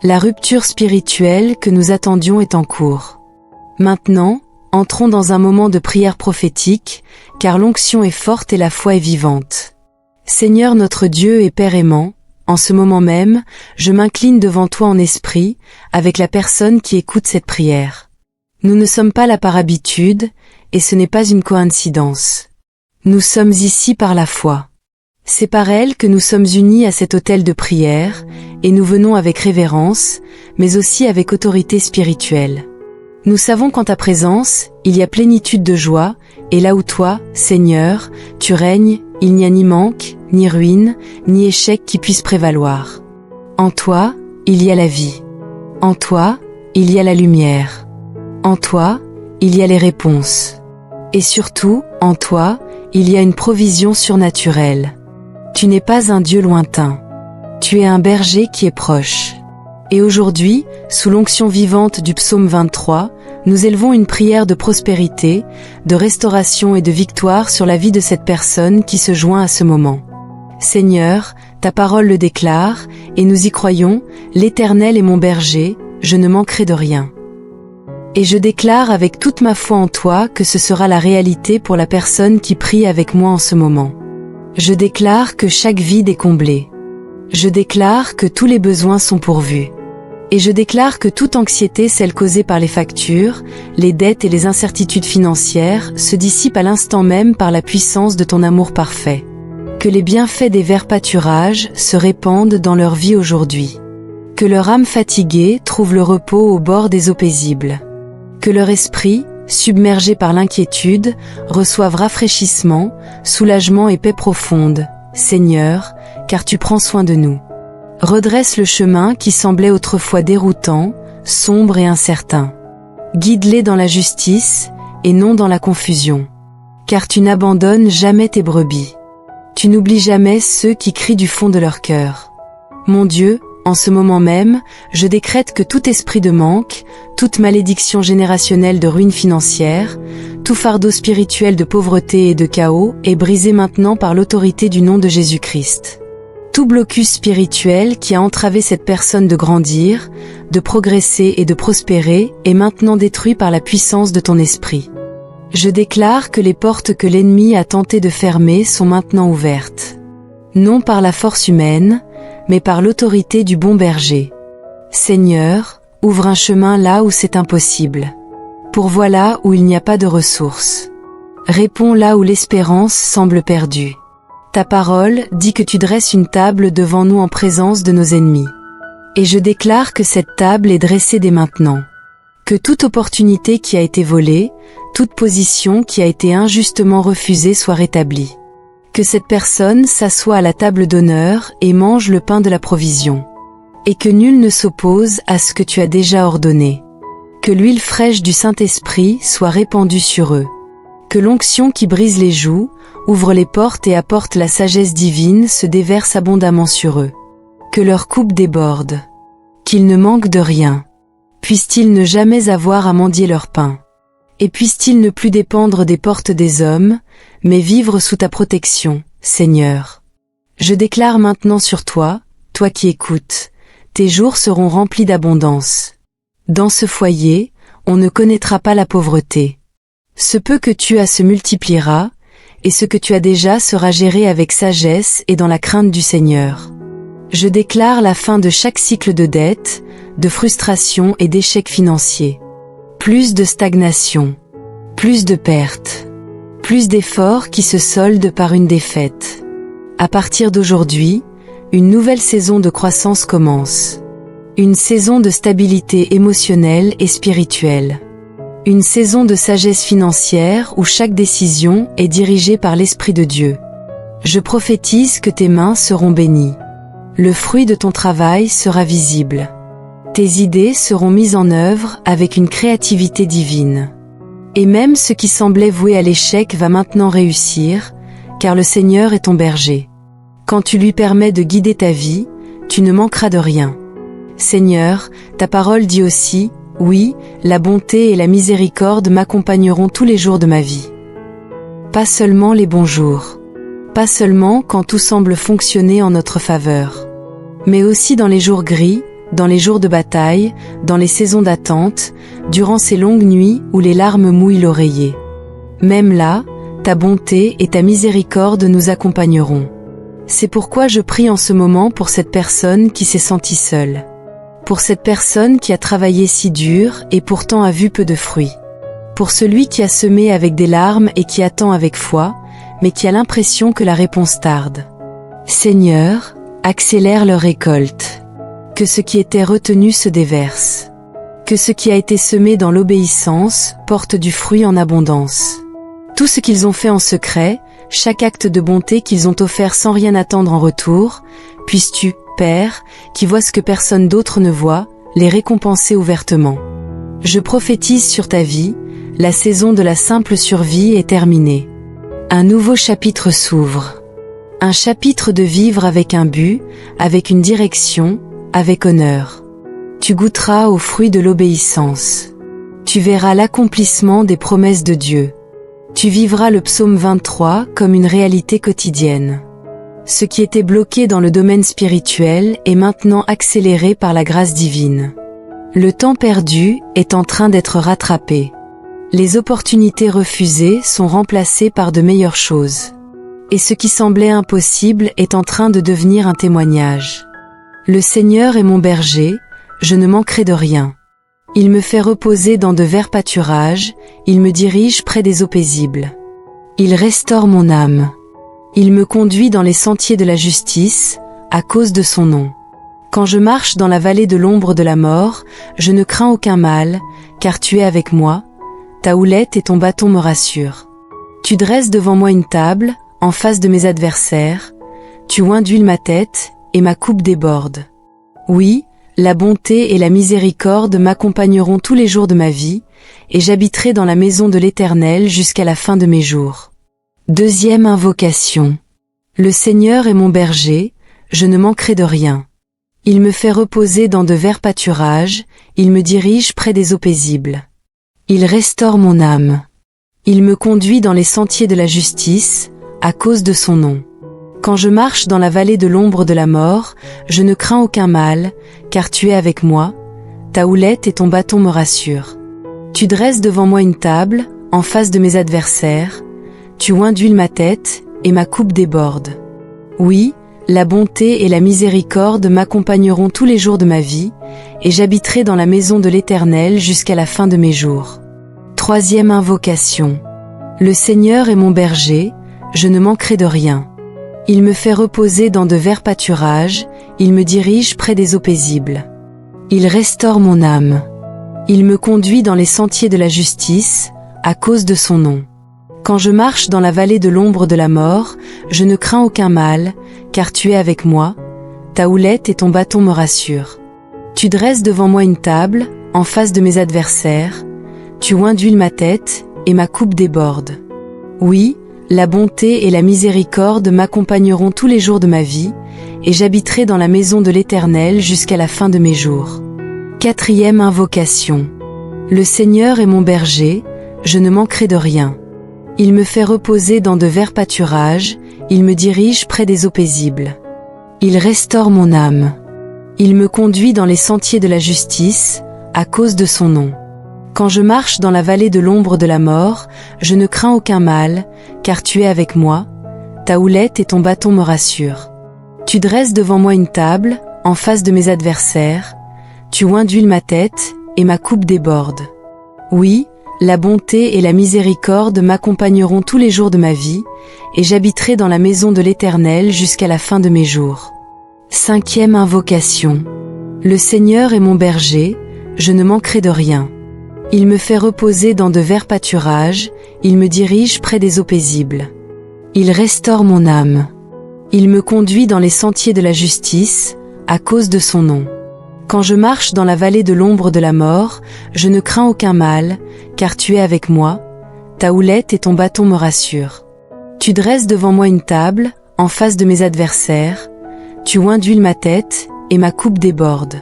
La rupture spirituelle que nous attendions est en cours. Maintenant, entrons dans un moment de prière prophétique, car l'onction est forte et la foi est vivante. Seigneur notre Dieu et Père aimant, en ce moment même, je m'incline devant toi en esprit, avec la personne qui écoute cette prière. Nous ne sommes pas là par habitude, et ce n'est pas une coïncidence. Nous sommes ici par la foi. C'est par elle que nous sommes unis à cet autel de prière, et nous venons avec révérence, mais aussi avec autorité spirituelle. Nous savons qu'en ta présence, il y a plénitude de joie, et là où toi, Seigneur, tu règnes, il n'y a ni manque, ni ruine, ni échec qui puisse prévaloir. En toi, il y a la vie. En toi, il y a la lumière. En toi, il y a les réponses. Et surtout, en toi, il y a une provision surnaturelle. Tu n'es pas un Dieu lointain. Tu es un berger qui est proche. Et aujourd'hui, sous l'onction vivante du psaume 23, nous élevons une prière de prospérité, de restauration et de victoire sur la vie de cette personne qui se joint à ce moment. Seigneur, ta parole le déclare, et nous y croyons, l'Éternel est mon berger, je ne manquerai de rien. Et je déclare avec toute ma foi en toi que ce sera la réalité pour la personne qui prie avec moi en ce moment. Je déclare que chaque vide est comblé. Je déclare que tous les besoins sont pourvus. Et je déclare que toute anxiété, celle causée par les factures, les dettes et les incertitudes financières, se dissipe à l'instant même par la puissance de ton amour parfait. Que les bienfaits des verts pâturages se répandent dans leur vie aujourd'hui. Que leur âme fatiguée trouve le repos au bord des eaux paisibles. Que leur esprit, submergé par l'inquiétude, reçoive rafraîchissement, soulagement et paix profonde, Seigneur, car tu prends soin de nous. Redresse le chemin qui semblait autrefois déroutant, sombre et incertain. Guide-les dans la justice, et non dans la confusion. Car tu n'abandonnes jamais tes brebis. Tu n'oublies jamais ceux qui crient du fond de leur cœur. Mon Dieu, en ce moment même, je décrète que tout esprit de manque, toute malédiction générationnelle de ruine financière, tout fardeau spirituel de pauvreté et de chaos est brisé maintenant par l'autorité du nom de Jésus-Christ. Tout blocus spirituel qui a entravé cette personne de grandir, de progresser et de prospérer est maintenant détruit par la puissance de ton esprit. Je déclare que les portes que l'ennemi a tenté de fermer sont maintenant ouvertes. Non par la force humaine, mais par l'autorité du bon berger. Seigneur, ouvre un chemin là où c'est impossible. Pourvois là où il n'y a pas de ressources. Réponds là où l'espérance semble perdue. Ta parole dit que tu dresses une table devant nous en présence de nos ennemis. Et je déclare que cette table est dressée dès maintenant. Que toute opportunité qui a été volée, toute position qui a été injustement refusée soit rétablie. Que cette personne s'assoie à la table d'honneur et mange le pain de la provision. Et que nul ne s'oppose à ce que tu as déjà ordonné. Que l'huile fraîche du Saint-Esprit soit répandue sur eux. Que l'onction qui brise les joues, ouvre les portes et apporte la sagesse divine se déverse abondamment sur eux. Que leur coupe déborde. Qu'ils ne manquent de rien. Puissent-ils ne jamais avoir à mendier leur pain. Et puissent-ils ne plus dépendre des portes des hommes, mais vivre sous ta protection, Seigneur. Je déclare maintenant sur toi, toi qui écoutes, tes jours seront remplis d'abondance. Dans ce foyer, on ne connaîtra pas la pauvreté. Ce peu que tu as se multipliera, et ce que tu as déjà sera géré avec sagesse et dans la crainte du Seigneur. Je déclare la fin de chaque cycle de dette, de frustration et d'échecs financiers. Plus de stagnation, plus de pertes, plus d'efforts qui se soldent par une défaite. À partir d'aujourd'hui, une nouvelle saison de croissance commence. Une saison de stabilité émotionnelle et spirituelle. Une saison de sagesse financière où chaque décision est dirigée par l'Esprit de Dieu. Je prophétise que tes mains seront bénies. Le fruit de ton travail sera visible. Tes idées seront mises en œuvre avec une créativité divine. Et même ce qui semblait voué à l'échec va maintenant réussir, car le Seigneur est ton berger. Quand tu lui permets de guider ta vie, tu ne manqueras de rien. Seigneur, ta parole dit aussi, oui, la bonté et la miséricorde m'accompagneront tous les jours de ma vie. Pas seulement les bons jours. Pas seulement quand tout semble fonctionner en notre faveur. Mais aussi dans les jours gris, dans les jours de bataille, dans les saisons d'attente, durant ces longues nuits où les larmes mouillent l'oreiller. Même là, ta bonté et ta miséricorde nous accompagneront. C'est pourquoi je prie en ce moment pour cette personne qui s'est sentie seule. Pour cette personne qui a travaillé si dur et pourtant a vu peu de fruits. Pour celui qui a semé avec des larmes et qui attend avec foi, mais qui a l'impression que la réponse tarde. Seigneur, accélère leur récolte. Que ce qui était retenu se déverse. Que ce qui a été semé dans l'obéissance porte du fruit en abondance. Tout ce qu'ils ont fait en secret, chaque acte de bonté qu'ils ont offert sans rien attendre en retour, puisses-tu, Père, qui vois ce que personne d'autre ne voit, les récompenser ouvertement. Je prophétise sur ta vie, la saison de la simple survie est terminée. Un nouveau chapitre s'ouvre. Un chapitre de vivre avec un but, avec une direction, avec honneur. Tu goûteras aux fruits de l'obéissance. Tu verras l'accomplissement des promesses de Dieu. Tu vivras le psaume 23 comme une réalité quotidienne. Ce qui était bloqué dans le domaine spirituel est maintenant accéléré par la grâce divine. Le temps perdu est en train d'être rattrapé. Les opportunités refusées sont remplacées par de meilleures choses. Et ce qui semblait impossible est en train de devenir un témoignage. Le Seigneur est mon berger, je ne manquerai de rien. Il me fait reposer dans de verts pâturages, il me dirige près des eaux paisibles. Il restaure mon âme. Il me conduit dans les sentiers de la justice, à cause de son nom. Quand je marche dans la vallée de l'ombre de la mort, je ne crains aucun mal, car tu es avec moi, ta houlette et ton bâton me rassurent. Tu dresses devant moi une table, en face de mes adversaires, tu oins d'huile ma tête, et ma coupe déborde. Oui, la bonté et la miséricorde m'accompagneront tous les jours de ma vie, et j'habiterai dans la maison de l'Éternel jusqu'à la fin de mes jours. Deuxième invocation. Le Seigneur est mon berger, je ne manquerai de rien. Il me fait reposer dans de verts pâturages, il me dirige près des eaux paisibles. Il restaure mon âme. Il me conduit dans les sentiers de la justice, à cause de son nom. Quand je marche dans la vallée de l'ombre de la mort, je ne crains aucun mal, car tu es avec moi, ta houlette et ton bâton me rassurent. Tu dresses devant moi une table, en face de mes adversaires, tu oins d'huile ma tête, et ma coupe déborde. Oui, la bonté et la miséricorde m'accompagneront tous les jours de ma vie, et j'habiterai dans la maison de l'Éternel jusqu'à la fin de mes jours. Troisième invocation. Le Seigneur est mon berger, je ne manquerai de rien. Il me fait reposer dans de verts pâturages, il me dirige près des eaux paisibles. Il restaure mon âme. Il me conduit dans les sentiers de la justice, à cause de son nom. Quand je marche dans la vallée de l'ombre de la mort, je ne crains aucun mal, car tu es avec moi, ta houlette et ton bâton me rassurent. Tu dresses devant moi une table, en face de mes adversaires, tu oins d'huile ma tête, et ma coupe déborde. Oui, la bonté et la miséricorde m'accompagneront tous les jours de ma vie, et j'habiterai dans la maison de l'Éternel jusqu'à la fin de mes jours. Quatrième invocation. Le Seigneur est mon berger, je ne manquerai de rien. Il me fait reposer dans de verts pâturages, il me dirige près des eaux paisibles. Il restaure mon âme. Il me conduit dans les sentiers de la justice, à cause de son nom. Quand je marche dans la vallée de l'ombre de la mort, je ne crains aucun mal, car tu es avec moi, ta houlette et ton bâton me rassurent. Tu dresses devant moi une table, en face de mes adversaires, tu oins d'huile ma tête, et ma coupe déborde. Oui, la bonté et la miséricorde m'accompagneront tous les jours de ma vie, et j'habiterai dans la maison de l'Éternel jusqu'à la fin de mes jours. Cinquième invocation. Le Seigneur est mon berger, je ne manquerai de rien. Il me fait reposer dans de verts pâturages, il me dirige près des eaux paisibles. Il restaure mon âme. Il me conduit dans les sentiers de la justice, à cause de son nom. Quand je marche dans la vallée de l'ombre de la mort, je ne crains aucun mal, car tu es avec moi, ta houlette et ton bâton me rassurent. Tu dresses devant moi une table, en face de mes adversaires, tu oins d'huile ma tête, et ma coupe déborde.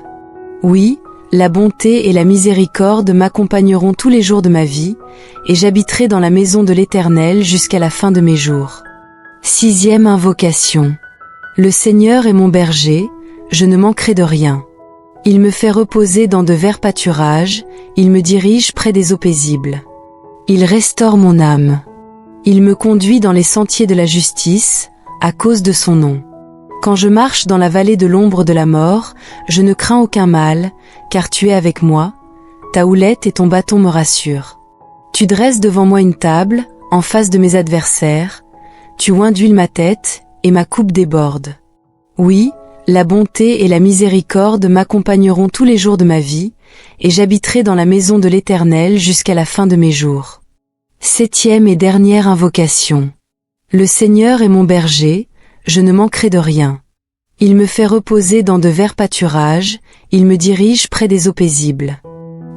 Oui, la bonté et la miséricorde m'accompagneront tous les jours de ma vie, et j'habiterai dans la maison de l'Éternel jusqu'à la fin de mes jours. 6e invocation. Le Seigneur est mon berger, je ne manquerai de rien. Il me fait reposer dans de verts pâturages, il me dirige près des eaux paisibles. Il restaure mon âme. Il me conduit dans les sentiers de la justice, à cause de son nom. Quand je marche dans la vallée de l'ombre de la mort, je ne crains aucun mal, car tu es avec moi, ta houlette et ton bâton me rassurent. Tu dresses devant moi une table, en face de mes adversaires, tu oins d'huile ma tête, et ma coupe déborde. Oui, la bonté et la miséricorde m'accompagneront tous les jours de ma vie, et j'habiterai dans la maison de l'Éternel jusqu'à la fin de mes jours. 7e et dernière invocation. Le Seigneur est mon berger, je ne manquerai de rien. Il me fait reposer dans de verts pâturages, il me dirige près des eaux paisibles.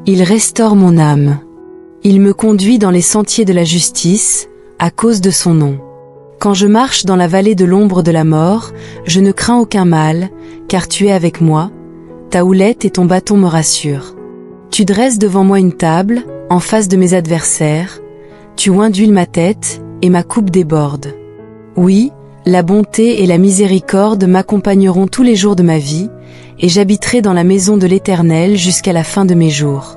Il restaure mon âme. Il me conduit dans les sentiers de la justice, à cause de son nom. Quand je marche dans la vallée de l'ombre de la mort, je ne crains aucun mal, car tu es avec moi, ta houlette et ton bâton me rassurent. Tu dresses devant moi une table, en face de mes adversaires, tu oins d'huile ma tête, et ma coupe déborde. Oui, la bonté et la miséricorde m'accompagneront tous les jours de ma vie, et j'habiterai dans la maison de l'Éternel jusqu'à la fin de mes jours.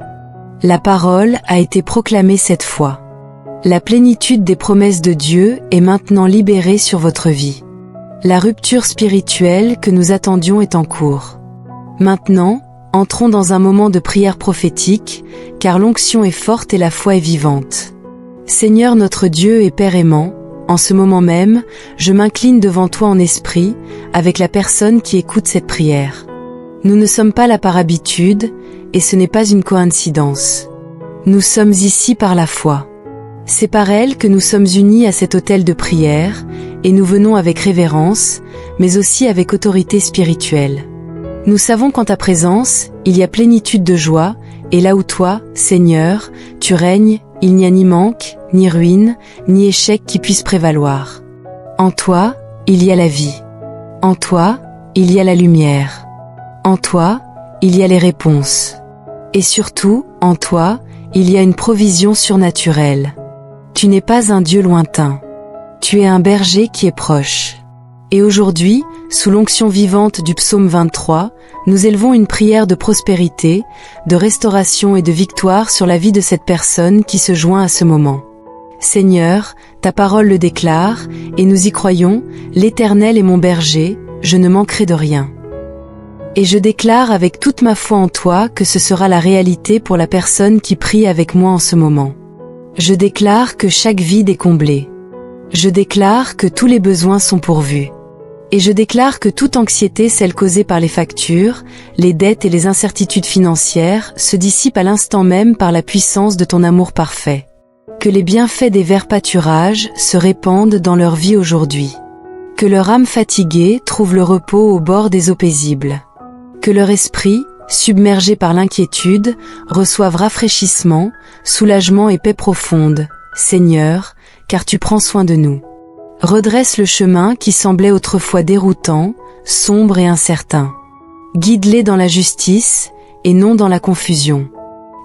La parole a été proclamée cette fois. La plénitude des promesses de Dieu est maintenant libérée sur votre vie. La rupture spirituelle que nous attendions est en cours. Maintenant, entrons dans un moment de prière prophétique, car l'onction est forte et la foi est vivante. Seigneur notre Dieu et Père aimant, en ce moment même, je m'incline devant toi en esprit, avec la personne qui écoute cette prière. Nous ne sommes pas là par habitude, et ce n'est pas une coïncidence. Nous sommes ici par la foi. C'est par elle que nous sommes unis à cet autel de prière, et nous venons avec révérence, mais aussi avec autorité spirituelle. Nous savons qu'en ta présence, il y a plénitude de joie, et là où toi, Seigneur, tu règnes, il n'y a ni manque, ni ruine, ni échec qui puisse prévaloir. En toi, il y a la vie. En toi, il y a la lumière. En toi, il y a les réponses. Et surtout, en toi, il y a une provision surnaturelle. Tu n'es pas un Dieu lointain. Tu es un berger qui est proche. Et aujourd'hui, sous l'onction vivante du psaume 23, nous élevons une prière de prospérité, de restauration et de victoire sur la vie de cette personne qui se joint à ce moment. Seigneur, ta parole le déclare, et nous y croyons, l'Éternel est mon berger, je ne manquerai de rien. Et je déclare avec toute ma foi en toi que ce sera la réalité pour la personne qui prie avec moi en ce moment. Je déclare que chaque vide est comblé. Je déclare que tous les besoins sont pourvus. Et je déclare que toute anxiété, celle causée par les factures, les dettes et les incertitudes financières, se dissipe à l'instant même par la puissance de ton amour parfait. Que les bienfaits des verts pâturages se répandent dans leur vie aujourd'hui. Que leur âme fatiguée trouve le repos au bord des eaux paisibles. Que leur esprit, submergé par l'inquiétude, reçoive rafraîchissement, soulagement et paix profonde, Seigneur, car tu prends soin de nous. Redresse le chemin qui semblait autrefois déroutant, sombre et incertain. Guide-les dans la justice, et non dans la confusion.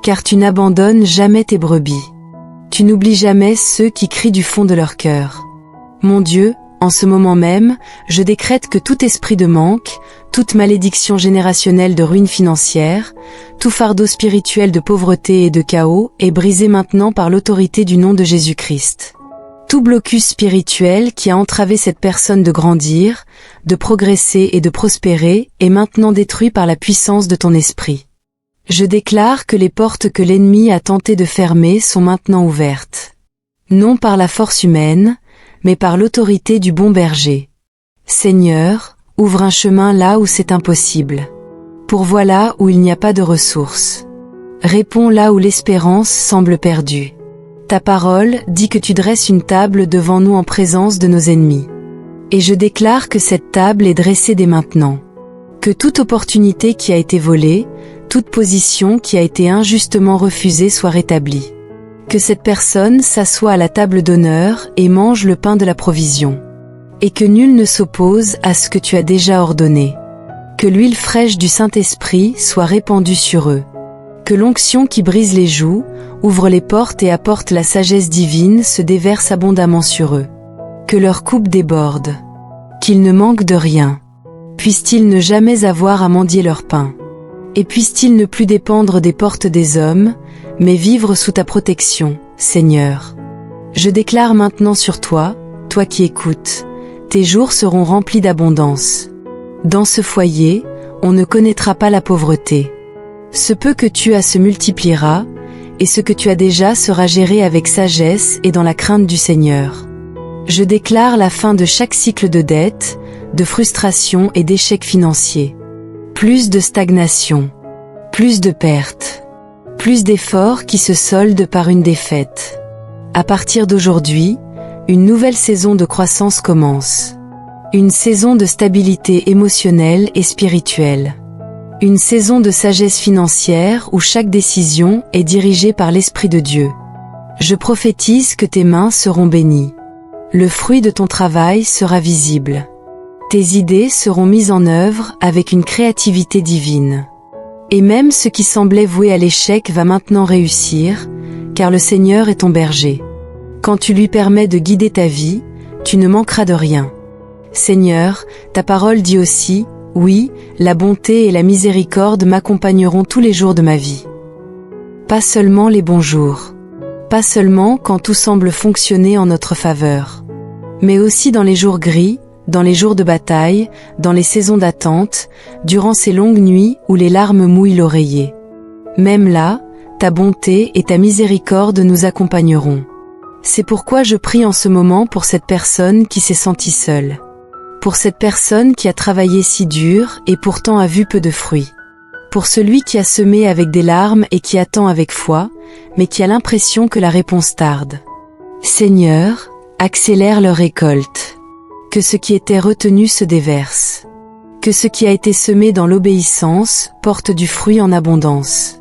Car tu n'abandonnes jamais tes brebis. Tu n'oublies jamais ceux qui crient du fond de leur cœur. Mon Dieu, en ce moment même, je décrète que tout esprit de manque, toute malédiction générationnelle de ruine financière, tout fardeau spirituel de pauvreté et de chaos est brisé maintenant par l'autorité du nom de Jésus-Christ. Tout blocus spirituel qui a entravé cette personne de grandir, de progresser et de prospérer est maintenant détruit par la puissance de ton esprit. Je déclare que les portes que l'ennemi a tenté de fermer sont maintenant ouvertes. Non par la force humaine, mais par l'autorité du bon berger. Seigneur, ouvre un chemin là où c'est impossible. Pourvois là où il n'y a pas de ressources. Réponds là où l'espérance semble perdue. Ta parole dit que tu dresses une table devant nous en présence de nos ennemis. Et je déclare que cette table est dressée dès maintenant. Que toute opportunité qui a été volée, toute position qui a été injustement refusée soit rétablie. Que cette personne s'assoie à la table d'honneur et mange le pain de la provision. Et que nul ne s'oppose à ce que tu as déjà ordonné. Que l'huile fraîche du Saint-Esprit soit répandue sur eux. Que l'onction qui brise les joues, ouvre les portes et apporte la sagesse divine se déverse abondamment sur eux. Que leur coupe déborde. Qu'ils ne manquent de rien. Puissent-ils ne jamais avoir à mendier leur pain. Et puissent-ils ne plus dépendre des portes des hommes, mais vivre sous ta protection, Seigneur. Je déclare maintenant sur toi, toi qui écoutes, tes jours seront remplis d'abondance. Dans ce foyer, on ne connaîtra pas la pauvreté. Ce peu que tu as se multipliera, et ce que tu as déjà sera géré avec sagesse et dans la crainte du Seigneur. Je déclare la fin de chaque cycle de dette, de frustration et d'échecs financiers. Plus de stagnation, plus de pertes, plus d'efforts qui se soldent par une défaite. À partir d'aujourd'hui, une nouvelle saison de croissance commence. Une saison de stabilité émotionnelle et spirituelle. Une saison de sagesse financière où chaque décision est dirigée par l'Esprit de Dieu. Je prophétise que tes mains seront bénies. Le fruit de ton travail sera visible. Tes idées seront mises en œuvre avec une créativité divine. Et même ce qui semblait voué à l'échec va maintenant réussir, car le Seigneur est ton berger. Quand tu lui permets de guider ta vie, tu ne manqueras de rien. Seigneur, ta parole dit aussi, oui, la bonté et la miséricorde m'accompagneront tous les jours de ma vie. Pas seulement les bons jours. Pas seulement quand tout semble fonctionner en notre faveur. Mais aussi dans les jours gris, dans les jours de bataille, dans les saisons d'attente, durant ces longues nuits où les larmes mouillent l'oreiller. Même là, ta bonté et ta miséricorde nous accompagneront. C'est pourquoi je prie en ce moment pour cette personne qui s'est sentie seule. Pour cette personne qui a travaillé si dur et pourtant a vu peu de fruits. Pour celui qui a semé avec des larmes et qui attend avec foi, mais qui a l'impression que la réponse tarde. Seigneur, accélère leur récolte. Que ce qui était retenu se déverse. Que ce qui a été semé dans l'obéissance porte du fruit en abondance.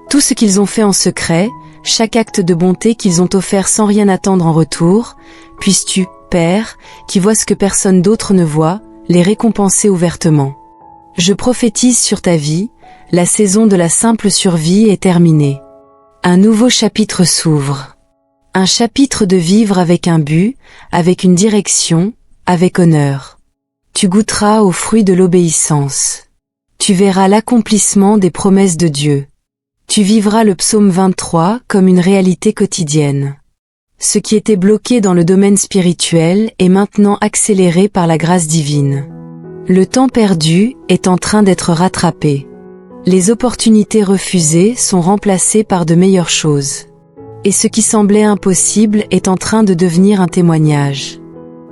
Tout ce qu'ils ont fait en secret, chaque acte de bonté qu'ils ont offert sans rien attendre en retour, puisses-tu, Père, qui vois ce que personne d'autre ne voit, les récompenser ouvertement. Je prophétise sur ta vie, la saison de la simple survie est terminée. Un nouveau chapitre s'ouvre. Un chapitre de vivre avec un but, avec une direction, avec honneur. Tu goûteras aux fruits de l'obéissance. Tu verras l'accomplissement des promesses de Dieu. Tu vivras le psaume 23 comme une réalité quotidienne. Ce qui était bloqué dans le domaine spirituel est maintenant accéléré par la grâce divine. Le temps perdu est en train d'être rattrapé. Les opportunités refusées sont remplacées par de meilleures choses. Et ce qui semblait impossible est en train de devenir un témoignage.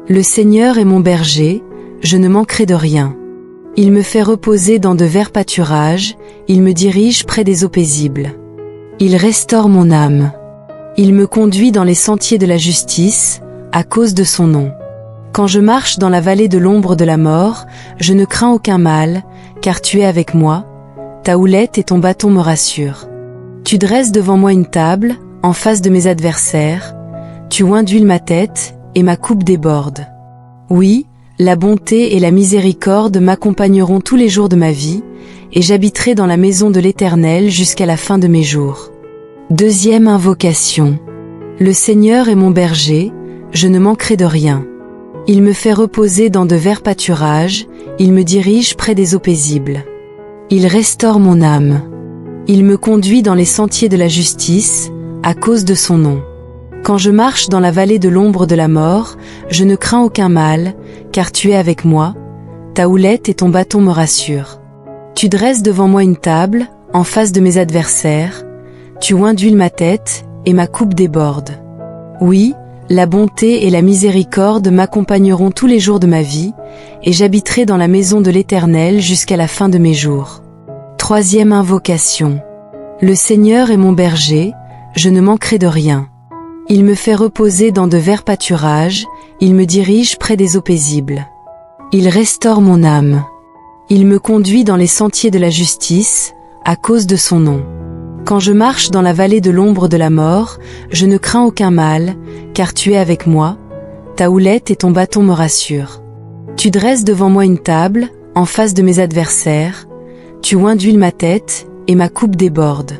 Le Seigneur est mon berger, je ne manquerai de rien. Il me fait reposer dans de verts pâturages, il me dirige près des eaux paisibles. Il restaure mon âme. Il me conduit dans les sentiers de la justice, à cause de son nom. Quand je marche dans la vallée de l'ombre de la mort, je ne crains aucun mal, car tu es avec moi, ta houlette et ton bâton me rassurent. Tu dresses devant moi une table, en face de mes adversaires, tu oins d'huile ma tête, et ma coupe déborde. Oui, la bonté et la miséricorde m'accompagneront tous les jours de ma vie, et j'habiterai dans la maison de l'Éternel jusqu'à la fin de mes jours. Deuxième invocation. Le Seigneur est mon berger, je ne manquerai de rien. Il me fait reposer dans de verts pâturages, il me dirige près des eaux paisibles. Il restaure mon âme. Il me conduit dans les sentiers de la justice, à cause de son nom. Quand je marche dans la vallée de l'ombre de la mort, je ne crains aucun mal, car tu es avec moi, ta houlette et ton bâton me rassurent. Tu dresses devant moi une table, en face de mes adversaires, tu oins d'huile ma tête, et ma coupe déborde. Oui, la bonté et la miséricorde m'accompagneront tous les jours de ma vie, et j'habiterai dans la maison de l'Éternel jusqu'à la fin de mes jours. Troisième invocation. Le Seigneur est mon berger, je ne manquerai de rien. Il me fait reposer dans de verts pâturages, il me dirige près des eaux paisibles. Il restaure mon âme. Il me conduit dans les sentiers de la justice, à cause de son nom. Quand je marche dans la vallée de l'ombre de la mort, je ne crains aucun mal, car tu es avec moi, ta houlette et ton bâton me rassurent. Tu dresses devant moi une table, en face de mes adversaires, tu oins d'huile ma tête, et ma coupe déborde.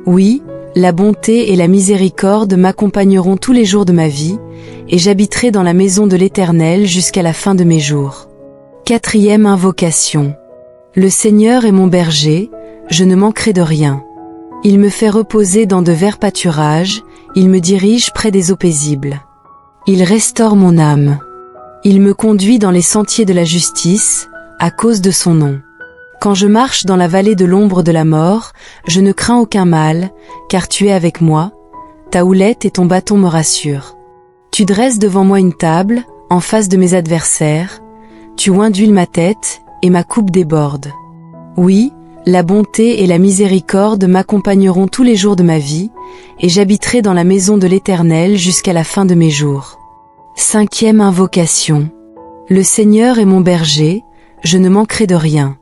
Oui, la bonté et la miséricorde m'accompagneront tous les jours de ma vie, et j'habiterai dans la maison de l'Éternel jusqu'à la fin de mes jours. 4e invocation. Le Seigneur est mon berger, je ne manquerai de rien. Il me fait reposer dans de verts pâturages, il me dirige près des eaux paisibles. Il restaure mon âme. Il me conduit dans les sentiers de la justice, à cause de son nom. Quand je marche dans la vallée de l'ombre de la mort, je ne crains aucun mal, car tu es avec moi, ta houlette et ton bâton me rassurent. Tu dresses devant moi une table, en face de mes adversaires, tu oins d'huile ma tête, et ma coupe déborde. Oui, la bonté et la miséricorde m'accompagneront tous les jours de ma vie, et j'habiterai dans la maison de l'Éternel jusqu'à la fin de mes jours. 5e invocation. Le Seigneur est mon berger, je ne manquerai de rien.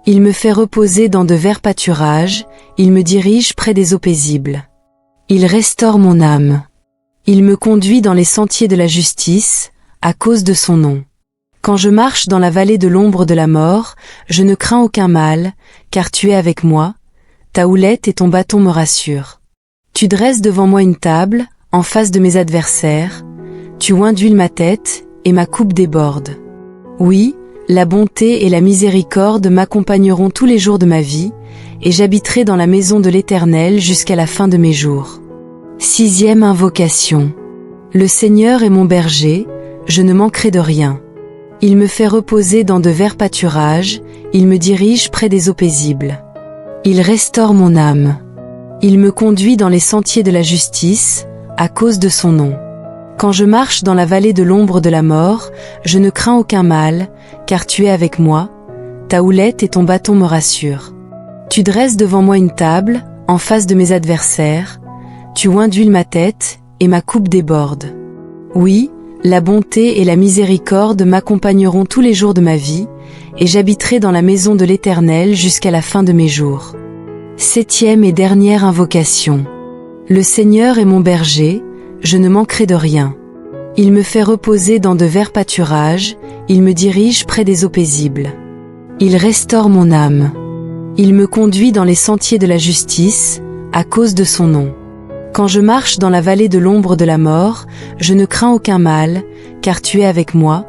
Il me fait reposer dans de verts pâturages, il me dirige près des eaux paisibles. Il restaure mon âme. Il me conduit dans les sentiers de la justice, à cause de son nom. Quand je marche dans la vallée de l'ombre de la mort, je ne crains aucun mal, car tu es avec moi, ta houlette et ton bâton me rassurent. Tu dresses devant moi une table, en face de mes adversaires, tu oins d'huile ma tête, et ma coupe déborde. Oui, la bonté et la miséricorde m'accompagneront tous les jours de ma vie, et j'habiterai dans la maison de l'Éternel jusqu'à la fin de mes jours. 6e invocation. Le Seigneur est mon berger, je ne manquerai de rien. Il me fait reposer dans de verts pâturages, il me dirige près des eaux paisibles. Il restaure mon âme. Il me conduit dans les sentiers de la justice, à cause de son nom. Quand je marche dans la vallée de l'ombre de la mort, je ne crains aucun mal, car tu es avec moi, ta houlette et ton bâton me rassurent. Tu dresses devant moi une table, en face de mes adversaires, tu oins d'huile ma tête, et ma coupe déborde. Oui, la bonté et la miséricorde m'accompagneront tous les jours de ma vie, et j'habiterai dans la maison de l'Éternel jusqu'à la fin de mes jours. 7e et dernière invocation. Le Seigneur est mon berger, je ne manquerai de rien. Il me fait reposer dans de verts pâturages, il me dirige près des eaux paisibles. Il restaure mon âme. Il me conduit dans les sentiers de la justice, à cause de son nom. Quand je marche dans la vallée de l'ombre de la mort, je ne crains aucun mal, car tu es avec moi,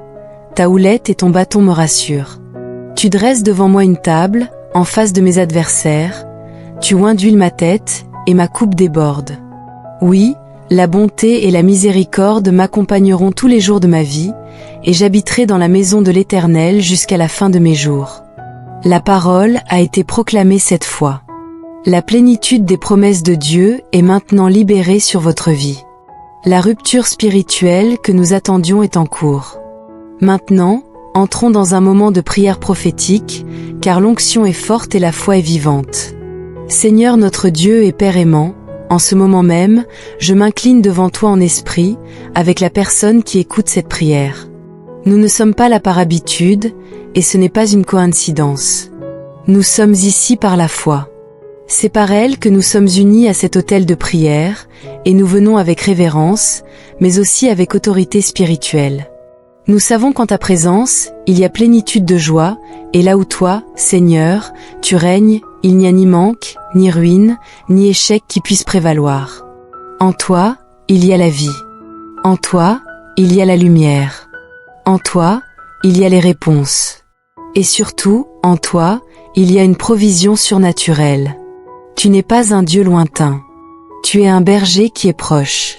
ta houlette et ton bâton me rassurent. Tu dresses devant moi une table, en face de mes adversaires, tu oins d'huile ma tête, et ma coupe déborde. Oui, la bonté et la miséricorde m'accompagneront tous les jours de ma vie, et j'habiterai dans la maison de l'Éternel jusqu'à la fin de mes jours. La parole a été proclamée cette fois. La plénitude des promesses de Dieu est maintenant libérée sur votre vie. La rupture spirituelle que nous attendions est en cours. Maintenant, entrons dans un moment de prière prophétique, car l'onction est forte et la foi est vivante. Seigneur notre Dieu et Père aimant, en ce moment même, je m'incline devant toi en esprit, avec la personne qui écoute cette prière. Nous ne sommes pas là par habitude, et ce n'est pas une coïncidence. Nous sommes ici par la foi. C'est par elle que nous sommes unis à cet autel de prière, et nous venons avec révérence, mais aussi avec autorité spirituelle. Nous savons qu'en ta présence, il y a plénitude de joie, et là où toi, Seigneur, tu règnes, il n'y a ni manque, ni ruine, ni échec qui puisse prévaloir. En toi, il y a la vie. En toi, il y a la lumière. En toi, il y a les réponses. Et surtout, en toi, il y a une provision surnaturelle. Tu n'es pas un Dieu lointain. Tu es un berger qui est proche.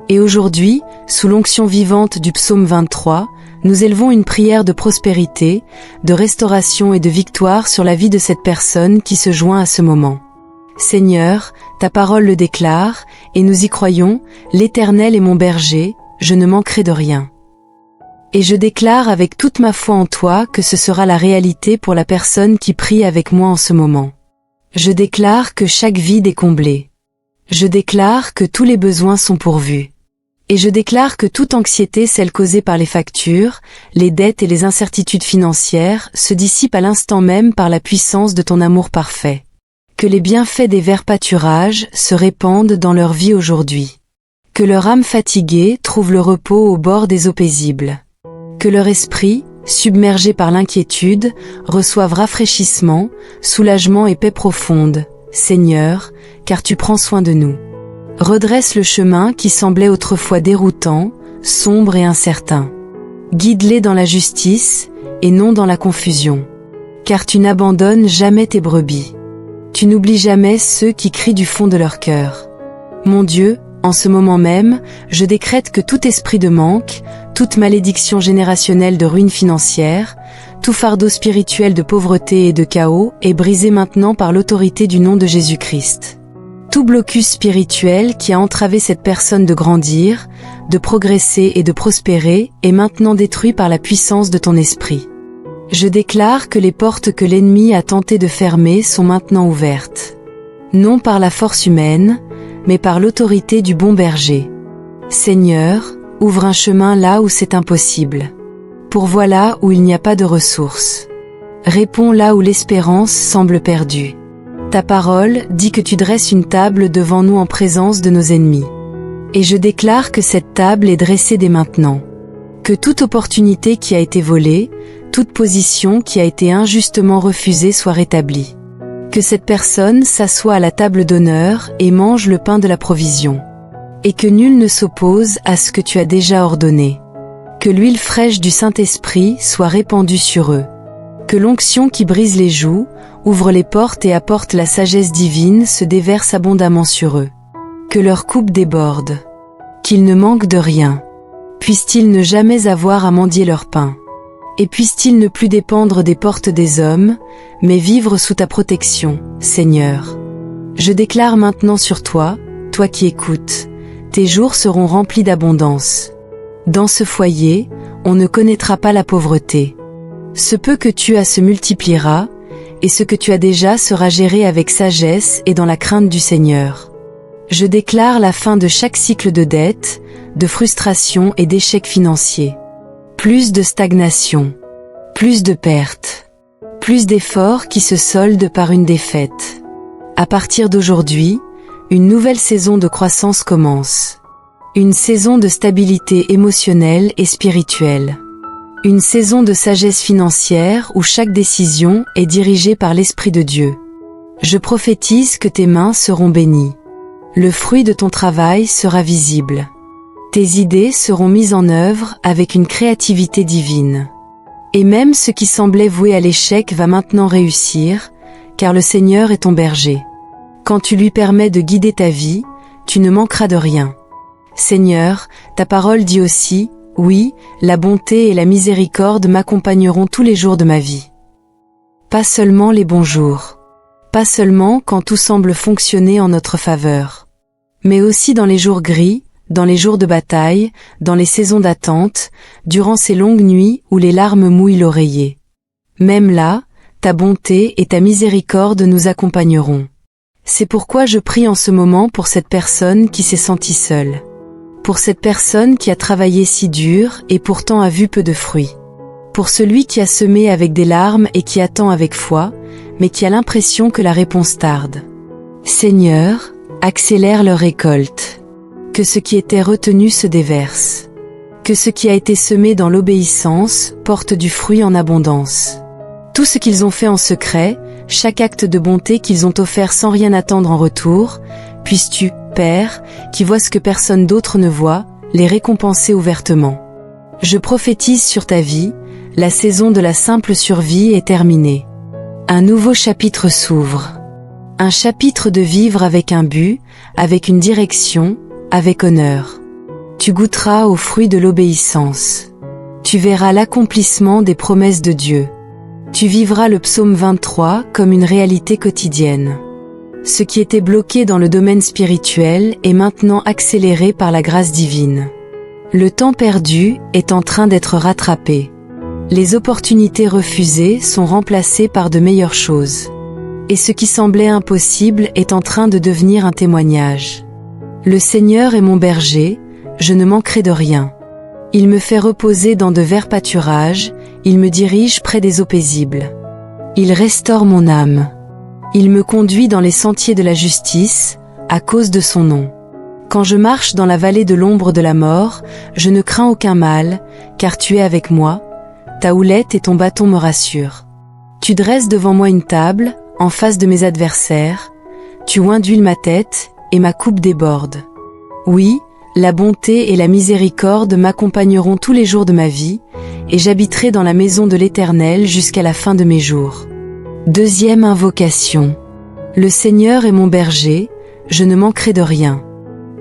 Et aujourd'hui, sous l'onction vivante du psaume 23, nous élevons une prière de prospérité, de restauration et de victoire sur la vie de cette personne qui se joint à ce moment. Seigneur, ta parole le déclare, et nous y croyons, l'Éternel est mon berger, je ne manquerai de rien. Et je déclare avec toute ma foi en toi que ce sera la réalité pour la personne qui prie avec moi en ce moment. Je déclare que chaque vide est comblé. Je déclare que tous les besoins sont pourvus. Et je déclare que toute anxiété, celle causée par les factures, les dettes et les incertitudes financières, se dissipe à l'instant même par la puissance de ton amour parfait. Que les bienfaits des verts pâturages se répandent dans leur vie aujourd'hui. Que leur âme fatiguée trouve le repos au bord des eaux paisibles. Que leur esprit, submergé par l'inquiétude, reçoive rafraîchissement, soulagement et paix profonde, Seigneur, car tu prends soin de nous. Redresse le chemin qui semblait autrefois déroutant, sombre et incertain. Guide-les dans la justice, et non dans la confusion. Car tu n'abandonnes jamais tes brebis. Tu n'oublies jamais ceux qui crient du fond de leur cœur. Mon Dieu, en ce moment même, je décrète que tout esprit de manque, toute malédiction générationnelle de ruine financière, tout fardeau spirituel de pauvreté et de chaos est brisé maintenant par l'autorité du nom de Jésus-Christ. Tout blocus spirituel qui a entravé cette personne de grandir, de progresser et de prospérer est maintenant détruit par la puissance de ton esprit. Je déclare que les portes que l'ennemi a tenté de fermer sont maintenant ouvertes. Non par la force humaine, mais par l'autorité du bon berger. Seigneur, ouvre un chemin là où c'est impossible. Pourvois là où il n'y a pas de ressources. Réponds là où l'espérance semble perdue. Ta parole dit que tu dresses une table devant nous en présence de nos ennemis. Et je déclare que cette table est dressée dès maintenant. Que toute opportunité qui a été volée, toute position qui a été injustement refusée soit rétablie. Que cette personne s'assoie à la table d'honneur et mange le pain de la provision. Et que nul ne s'oppose à ce que tu as déjà ordonné. Que l'huile fraîche du Saint-Esprit soit répandue sur eux. Que l'onction qui brise les joues, ouvre les portes et apporte la sagesse divine se déverse abondamment sur eux. Que leur coupe déborde. Qu'ils ne manquent de rien. Puissent-ils ne jamais avoir à mendier leur pain. Et puissent-ils ne plus dépendre des portes des hommes, mais vivre sous ta protection, Seigneur. Je déclare maintenant sur toi, toi qui écoutes, tes jours seront remplis d'abondance. Dans ce foyer, on ne connaîtra pas la pauvreté. Ce peu que tu as se multipliera, et ce que tu as déjà sera géré avec sagesse et dans la crainte du Seigneur. Je déclare la fin de chaque cycle de dette, de frustration et d'échecs financiers. Plus de stagnation, plus de pertes, plus d'efforts qui se soldent par une défaite. À partir d'aujourd'hui, une nouvelle saison de croissance commence. Une saison de stabilité émotionnelle et spirituelle. Une saison de sagesse financière où chaque décision est dirigée par l'Esprit de Dieu. Je prophétise que tes mains seront bénies. Le fruit de ton travail sera visible. Tes idées seront mises en œuvre avec une créativité divine. Et même ce qui semblait voué à l'échec va maintenant réussir, car le Seigneur est ton berger. Quand tu lui permets de guider ta vie, tu ne manqueras de rien. Seigneur, ta parole dit aussi, oui, la bonté et la miséricorde m'accompagneront tous les jours de ma vie. Pas seulement les bons jours. Pas seulement quand tout semble fonctionner en notre faveur. Mais aussi dans les jours gris, dans les jours de bataille, dans les saisons d'attente, durant ces longues nuits où les larmes mouillent l'oreiller. Même là, ta bonté et ta miséricorde nous accompagneront. C'est pourquoi je prie en ce moment pour cette personne qui s'est sentie seule. Pour cette personne qui a travaillé si dur et pourtant a vu peu de fruits. Pour celui qui a semé avec des larmes et qui attend avec foi, mais qui a l'impression que la réponse tarde. Seigneur, accélère leur récolte. Que ce qui était retenu se déverse. Que ce qui a été semé dans l'obéissance porte du fruit en abondance. Tout ce qu'ils ont fait en secret, chaque acte de bonté qu'ils ont offert sans rien attendre en retour, puisses-tu, Père, qui vois ce que personne d'autre ne voit, les récompenser ouvertement. Je prophétise sur ta vie, la saison de la simple survie est terminée. Un nouveau chapitre s'ouvre. Un chapitre de vivre avec un but, avec une direction, avec honneur. Tu goûteras aux fruits de l'obéissance. Tu verras l'accomplissement des promesses de Dieu. Tu vivras le psaume 23 comme une réalité quotidienne. Ce qui était bloqué dans le domaine spirituel est maintenant accéléré par la grâce divine. Le temps perdu est en train d'être rattrapé. Les opportunités refusées sont remplacées par de meilleures choses. Et ce qui semblait impossible est en train de devenir un témoignage. Le Seigneur est mon berger, je ne manquerai de rien. Il me fait reposer dans de verts pâturages, il me dirige près des eaux paisibles. Il restaure mon âme. Il me conduit dans les sentiers de la justice, à cause de son nom. Quand je marche dans la vallée de l'ombre de la mort, je ne crains aucun mal, car tu es avec moi, ta houlette et ton bâton me rassurent. Tu dresses devant moi une table, en face de mes adversaires, tu oins d'huile ma tête, et ma coupe déborde. Oui, la bonté et la miséricorde m'accompagneront tous les jours de ma vie, et j'habiterai dans la maison de l'Éternel jusqu'à la fin de mes jours. Deuxième invocation. Le Seigneur est mon berger, je ne manquerai de rien.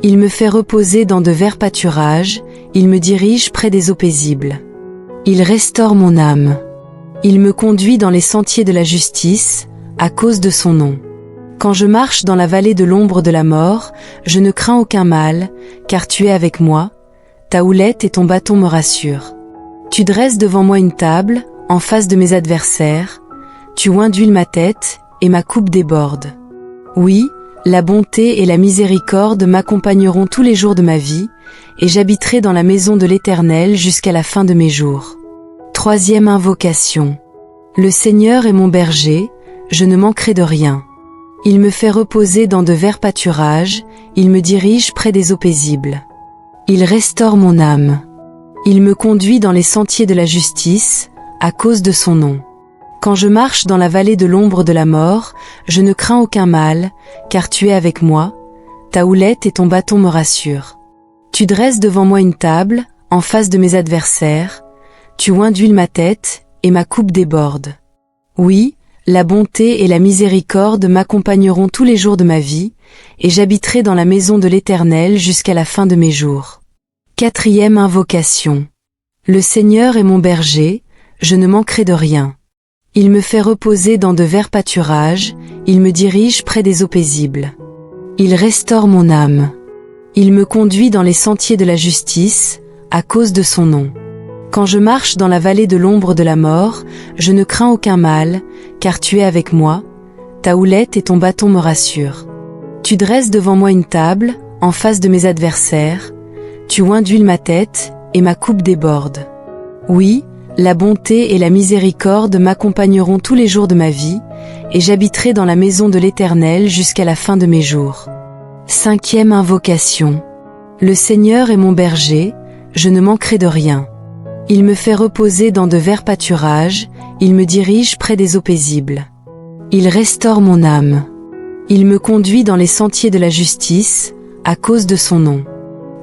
Il me fait reposer dans de verts pâturages, il me dirige près des eaux paisibles. Il restaure mon âme. Il me conduit dans les sentiers de la justice, à cause de son nom. Quand je marche dans la vallée de l'ombre de la mort, je ne crains aucun mal, car tu es avec moi, ta houlette et ton bâton me rassurent. Tu dresses devant moi une table, en face de mes adversaires, tu oins d'huile ma tête, et ma coupe déborde. Oui, la bonté et la miséricorde m'accompagneront tous les jours de ma vie, et j'habiterai dans la maison de l'Éternel jusqu'à la fin de mes jours. Troisième invocation. Le Seigneur est mon berger, je ne manquerai de rien. Il me fait reposer dans de verts pâturages, il me dirige près des eaux paisibles. Il restaure mon âme. Il me conduit dans les sentiers de la justice, à cause de son nom. Quand je marche dans la vallée de l'ombre de la mort, je ne crains aucun mal, car tu es avec moi, ta houlette et ton bâton me rassurent. Tu dresses devant moi une table, en face de mes adversaires, tu oins d'huile ma tête, et ma coupe déborde. Oui, la bonté et la miséricorde m'accompagneront tous les jours de ma vie, et j'habiterai dans la maison de l'Éternel jusqu'à la fin de mes jours. Quatrième invocation. Le Seigneur est mon berger, je ne manquerai de rien. Il me fait reposer dans de verts pâturages, il me dirige près des eaux paisibles. Il restaure mon âme. Il me conduit dans les sentiers de la justice, à cause de son nom. Quand je marche dans la vallée de l'ombre de la mort, je ne crains aucun mal, car tu es avec moi, ta houlette et ton bâton me rassurent. Tu dresses devant moi une table, en face de mes adversaires, tu oins d'huile ma tête, et ma coupe déborde. Oui, la bonté et la miséricorde m'accompagneront tous les jours de ma vie, et j'habiterai dans la maison de l'Éternel jusqu'à la fin de mes jours. Cinquième invocation. Le Seigneur est mon berger, je ne manquerai de rien. Il me fait reposer dans de verts pâturages, il me dirige près des eaux paisibles. Il restaure mon âme. Il me conduit dans les sentiers de la justice, à cause de son nom.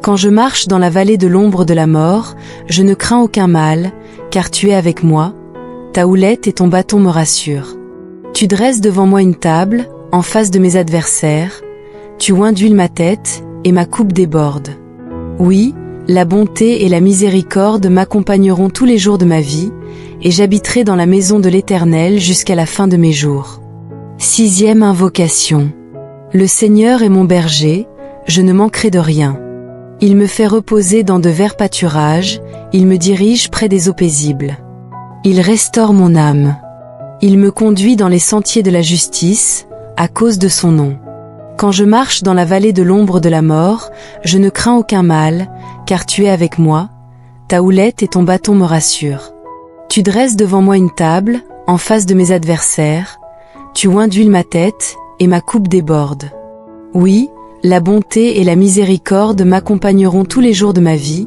Quand je marche dans la vallée de l'ombre de la mort, je ne crains aucun mal, car tu es avec moi, ta houlette et ton bâton me rassurent. Tu dresses devant moi une table, en face de mes adversaires, tu oins d'huile ma tête, et ma coupe déborde. Oui, la bonté et la miséricorde m'accompagneront tous les jours de ma vie, et j'habiterai dans la maison de l'Éternel jusqu'à la fin de mes jours. Sixième invocation. Le Seigneur est mon berger, je ne manquerai de rien. Il me fait reposer dans de verts pâturages, il me dirige près des eaux paisibles. Il restaure mon âme. Il me conduit dans les sentiers de la justice, à cause de son nom. Quand je marche dans la vallée de l'ombre de la mort, je ne crains aucun mal, car tu es avec moi, ta houlette et ton bâton me rassurent. Tu dresses devant moi une table, en face de mes adversaires, tu oins d'huile ma tête, et ma coupe déborde. Oui, la bonté et la miséricorde m'accompagneront tous les jours de ma vie,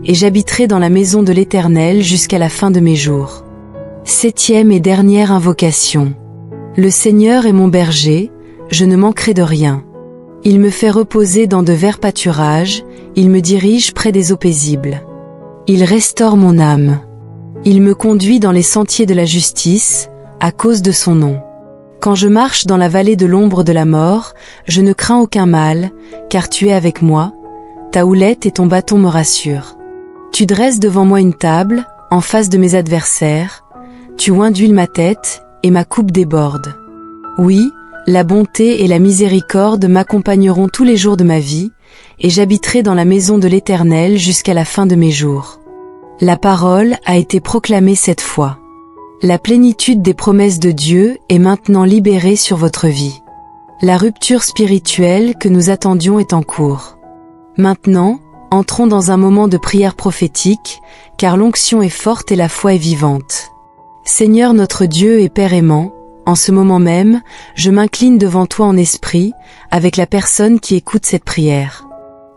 et j'habiterai dans la maison de l'Éternel jusqu'à la fin de mes jours. Septième et dernière invocation. Le Seigneur est mon berger, je ne manquerai de rien. Il me fait reposer dans de verts pâturages, il me dirige près des eaux paisibles. Il restaure mon âme. Il me conduit dans les sentiers de la justice, à cause de son nom. Quand je marche dans la vallée de l'ombre de la mort, je ne crains aucun mal, car tu es avec moi, ta houlette et ton bâton me rassurent. Tu dresses devant moi une table, en face de mes adversaires, tu oins d'huile ma tête, et ma coupe déborde. Oui, la bonté et la miséricorde m'accompagneront tous les jours de ma vie, et j'habiterai dans la maison de l'Éternel jusqu'à la fin de mes jours. La parole a été proclamée cette fois. La plénitude des promesses de Dieu est maintenant libérée sur votre vie. La rupture spirituelle que nous attendions est en cours. Maintenant, Entrons dans un moment de prière prophétique, car l'onction est forte et la foi est vivante. Seigneur notre Dieu et Père aimant, en ce moment même, je m'incline devant toi en esprit, avec la personne qui écoute cette prière.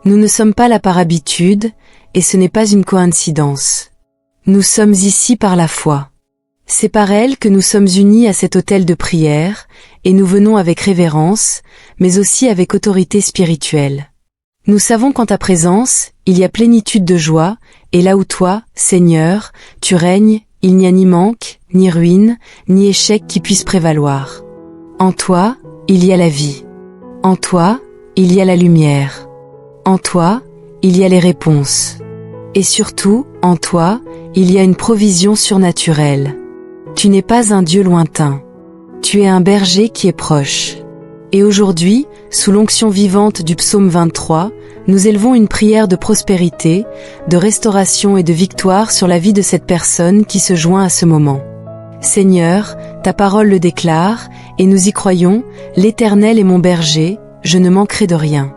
Nous ne sommes pas là par habitude, et ce n'est pas une coïncidence. Nous sommes ici par la foi. C'est par elle que nous sommes unis à cet autel de prière, et nous venons avec révérence, mais aussi avec autorité spirituelle. Nous savons qu'en ta présence, il y a plénitude de joie, et là où toi, Seigneur, tu règnes, il n'y a ni manque, ni ruine, ni échec qui puisse prévaloir. En toi, il y a la vie. En toi, il y a la lumière. En toi, il y a les réponses. Et surtout, en toi, il y a une provision surnaturelle. Tu n'es pas un Dieu lointain. Tu es un berger qui est proche. Et aujourd'hui, sous l'onction vivante du psaume 23, nous élevons une prière de prospérité, de restauration et de victoire sur la vie de cette personne qui se joint à ce moment. Seigneur, ta parole le déclare, et nous y croyons, l'Éternel est mon berger, je ne manquerai de rien.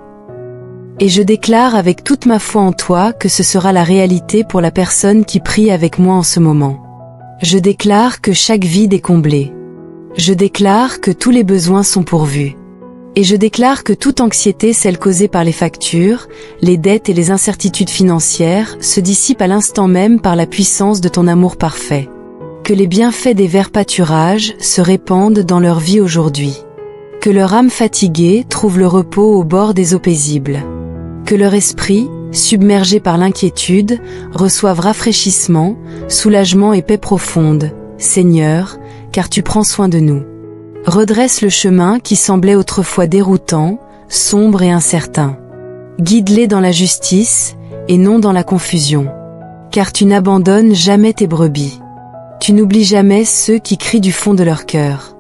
Et je déclare avec toute ma foi en toi que ce sera la réalité pour la personne qui prie avec moi en ce moment. Je déclare que chaque vide est comblé. Je déclare que tous les besoins sont pourvus. Et je déclare que toute anxiété, celle causée par les factures, les dettes et les incertitudes financières, se dissipe à l'instant même par la puissance de ton amour parfait. Que les bienfaits des verts pâturages se répandent dans leur vie aujourd'hui. Que leur âme fatiguée trouve le repos au bord des eaux paisibles. Que leur esprit, submergé par l'inquiétude, reçoive rafraîchissement, soulagement et paix profonde, Seigneur, car tu prends soin de nous. Redresse le chemin qui semblait autrefois déroutant, sombre et incertain. Guide-les dans la justice, et non dans la confusion. Car tu n'abandonnes jamais tes brebis. Tu n'oublies jamais ceux qui crient du fond de leur cœur.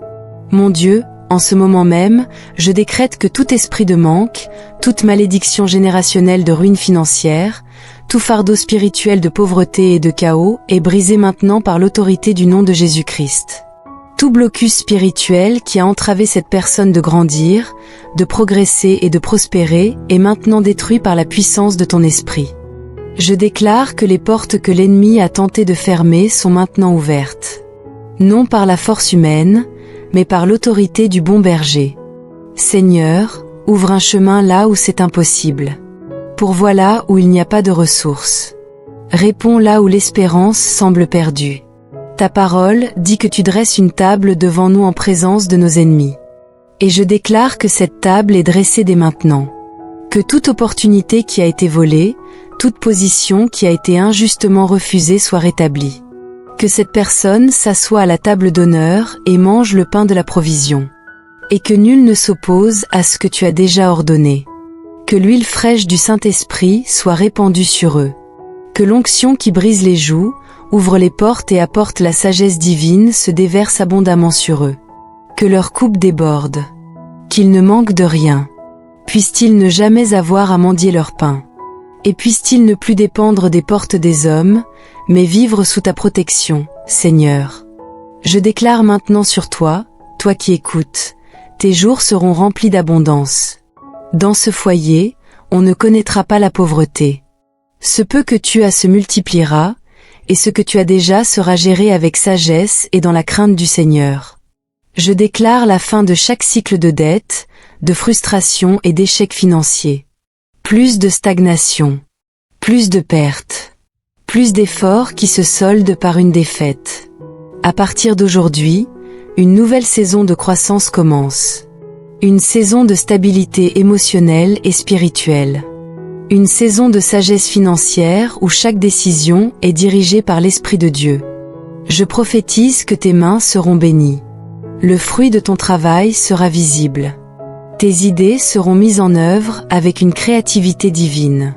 Mon Dieu, en ce moment même, je décrète que tout esprit de manque, toute malédiction générationnelle de ruine financière, tout fardeau spirituel de pauvreté et de chaos est brisé maintenant par l'autorité du nom de Jésus-Christ. Tout blocus spirituel qui a entravé cette personne de grandir, de progresser et de prospérer est maintenant détruit par la puissance de ton esprit. Je déclare que les portes que l'ennemi a tenté de fermer sont maintenant ouvertes. Non par la force humaine, mais par l'autorité du bon berger. Seigneur, ouvre un chemin là où c'est impossible. Pourvois là où il n'y a pas de ressources. Réponds là où l'espérance semble perdue. Ta parole dit que tu dresses une table devant nous en présence de nos ennemis. Et je déclare que cette table est dressée dès maintenant. Que toute opportunité qui a été volée, toute position qui a été injustement refusée soit rétablie. Que cette personne s'assoie à la table d'honneur et mange le pain de la provision. Et que nul ne s'oppose à ce que tu as déjà ordonné. Que l'huile fraîche du Saint-Esprit soit répandue sur eux. Que l'onction qui brise les joues, ouvre les portes et apporte la sagesse divine se déverse abondamment sur eux. Que leur coupe déborde. Qu'ils ne manquent de rien. Puissent-ils ne jamais avoir à mendier leur pain. Et puissent-ils ne plus dépendre des portes des hommes, mais vivre sous ta protection, Seigneur. Je déclare maintenant sur toi, toi qui écoutes, tes jours seront remplis d'abondance. Dans ce foyer, on ne connaîtra pas la pauvreté. Ce peu que tu as se multipliera, et ce que tu as déjà sera géré avec sagesse et dans la crainte du Seigneur. Je déclare la fin de chaque cycle de dette, de frustration et d'échecs financiers. Plus de stagnation, plus de pertes, plus d'efforts qui se soldent par une défaite. À partir d'aujourd'hui, une nouvelle saison de croissance commence. Une saison de stabilité émotionnelle et spirituelle. Une saison de sagesse financière où chaque décision est dirigée par l'Esprit de Dieu. Je prophétise que tes mains seront bénies. Le fruit de ton travail sera visible. Tes idées seront mises en œuvre avec une créativité divine.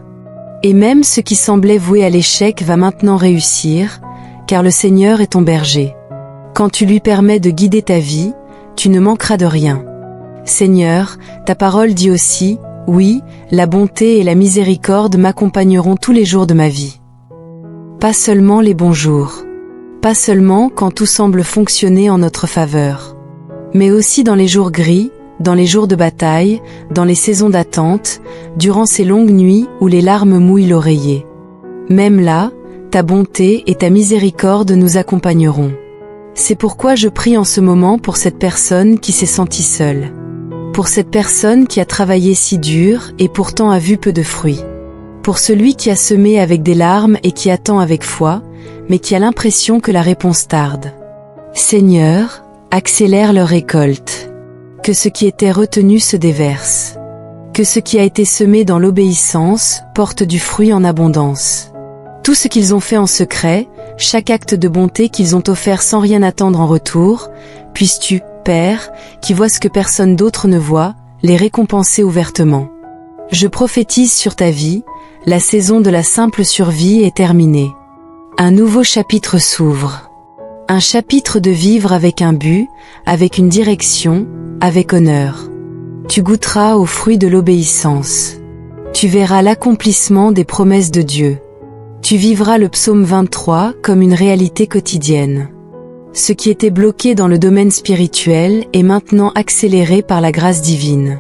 Et même ce qui semblait voué à l'échec va maintenant réussir, car le Seigneur est ton berger. Quand tu lui permets de guider ta vie, tu ne manqueras de rien. Seigneur, ta parole dit aussi, oui, la bonté et la miséricorde m'accompagneront tous les jours de ma vie. Pas seulement les bons jours. Pas seulement quand tout semble fonctionner en notre faveur. Mais aussi dans les jours gris, dans les jours de bataille, dans les saisons d'attente, durant ces longues nuits où les larmes mouillent l'oreiller. Même là, ta bonté et ta miséricorde nous accompagneront. C'est pourquoi je prie en ce moment pour cette personne qui s'est sentie seule. Pour cette personne qui a travaillé si dur et pourtant a vu peu de fruits. Pour celui qui a semé avec des larmes et qui attend avec foi, mais qui a l'impression que la réponse tarde. Seigneur, accélère leur récolte. Que ce qui était retenu se déverse. Que ce qui a été semé dans l'obéissance porte du fruit en abondance. Tout ce qu'ils ont fait en secret, chaque acte de bonté qu'ils ont offert sans rien attendre en retour, puisses-tu, Père, qui vois ce que personne d'autre ne voit, les récompenser ouvertement. Je prophétise sur ta vie, la saison de la simple survie est terminée. Un nouveau chapitre s'ouvre. Un chapitre de vivre avec un but, avec une direction, avec honneur. Tu goûteras aux fruits de l'obéissance. Tu verras l'accomplissement des promesses de Dieu. Tu vivras le psaume 23 comme une réalité quotidienne. Ce qui était bloqué dans le domaine spirituel est maintenant accéléré par la grâce divine.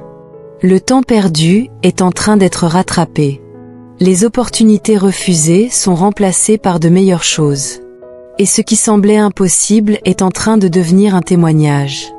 Le temps perdu est en train d'être rattrapé. Les opportunités refusées sont remplacées par de meilleures choses. Et ce qui semblait impossible est en train de devenir un témoignage.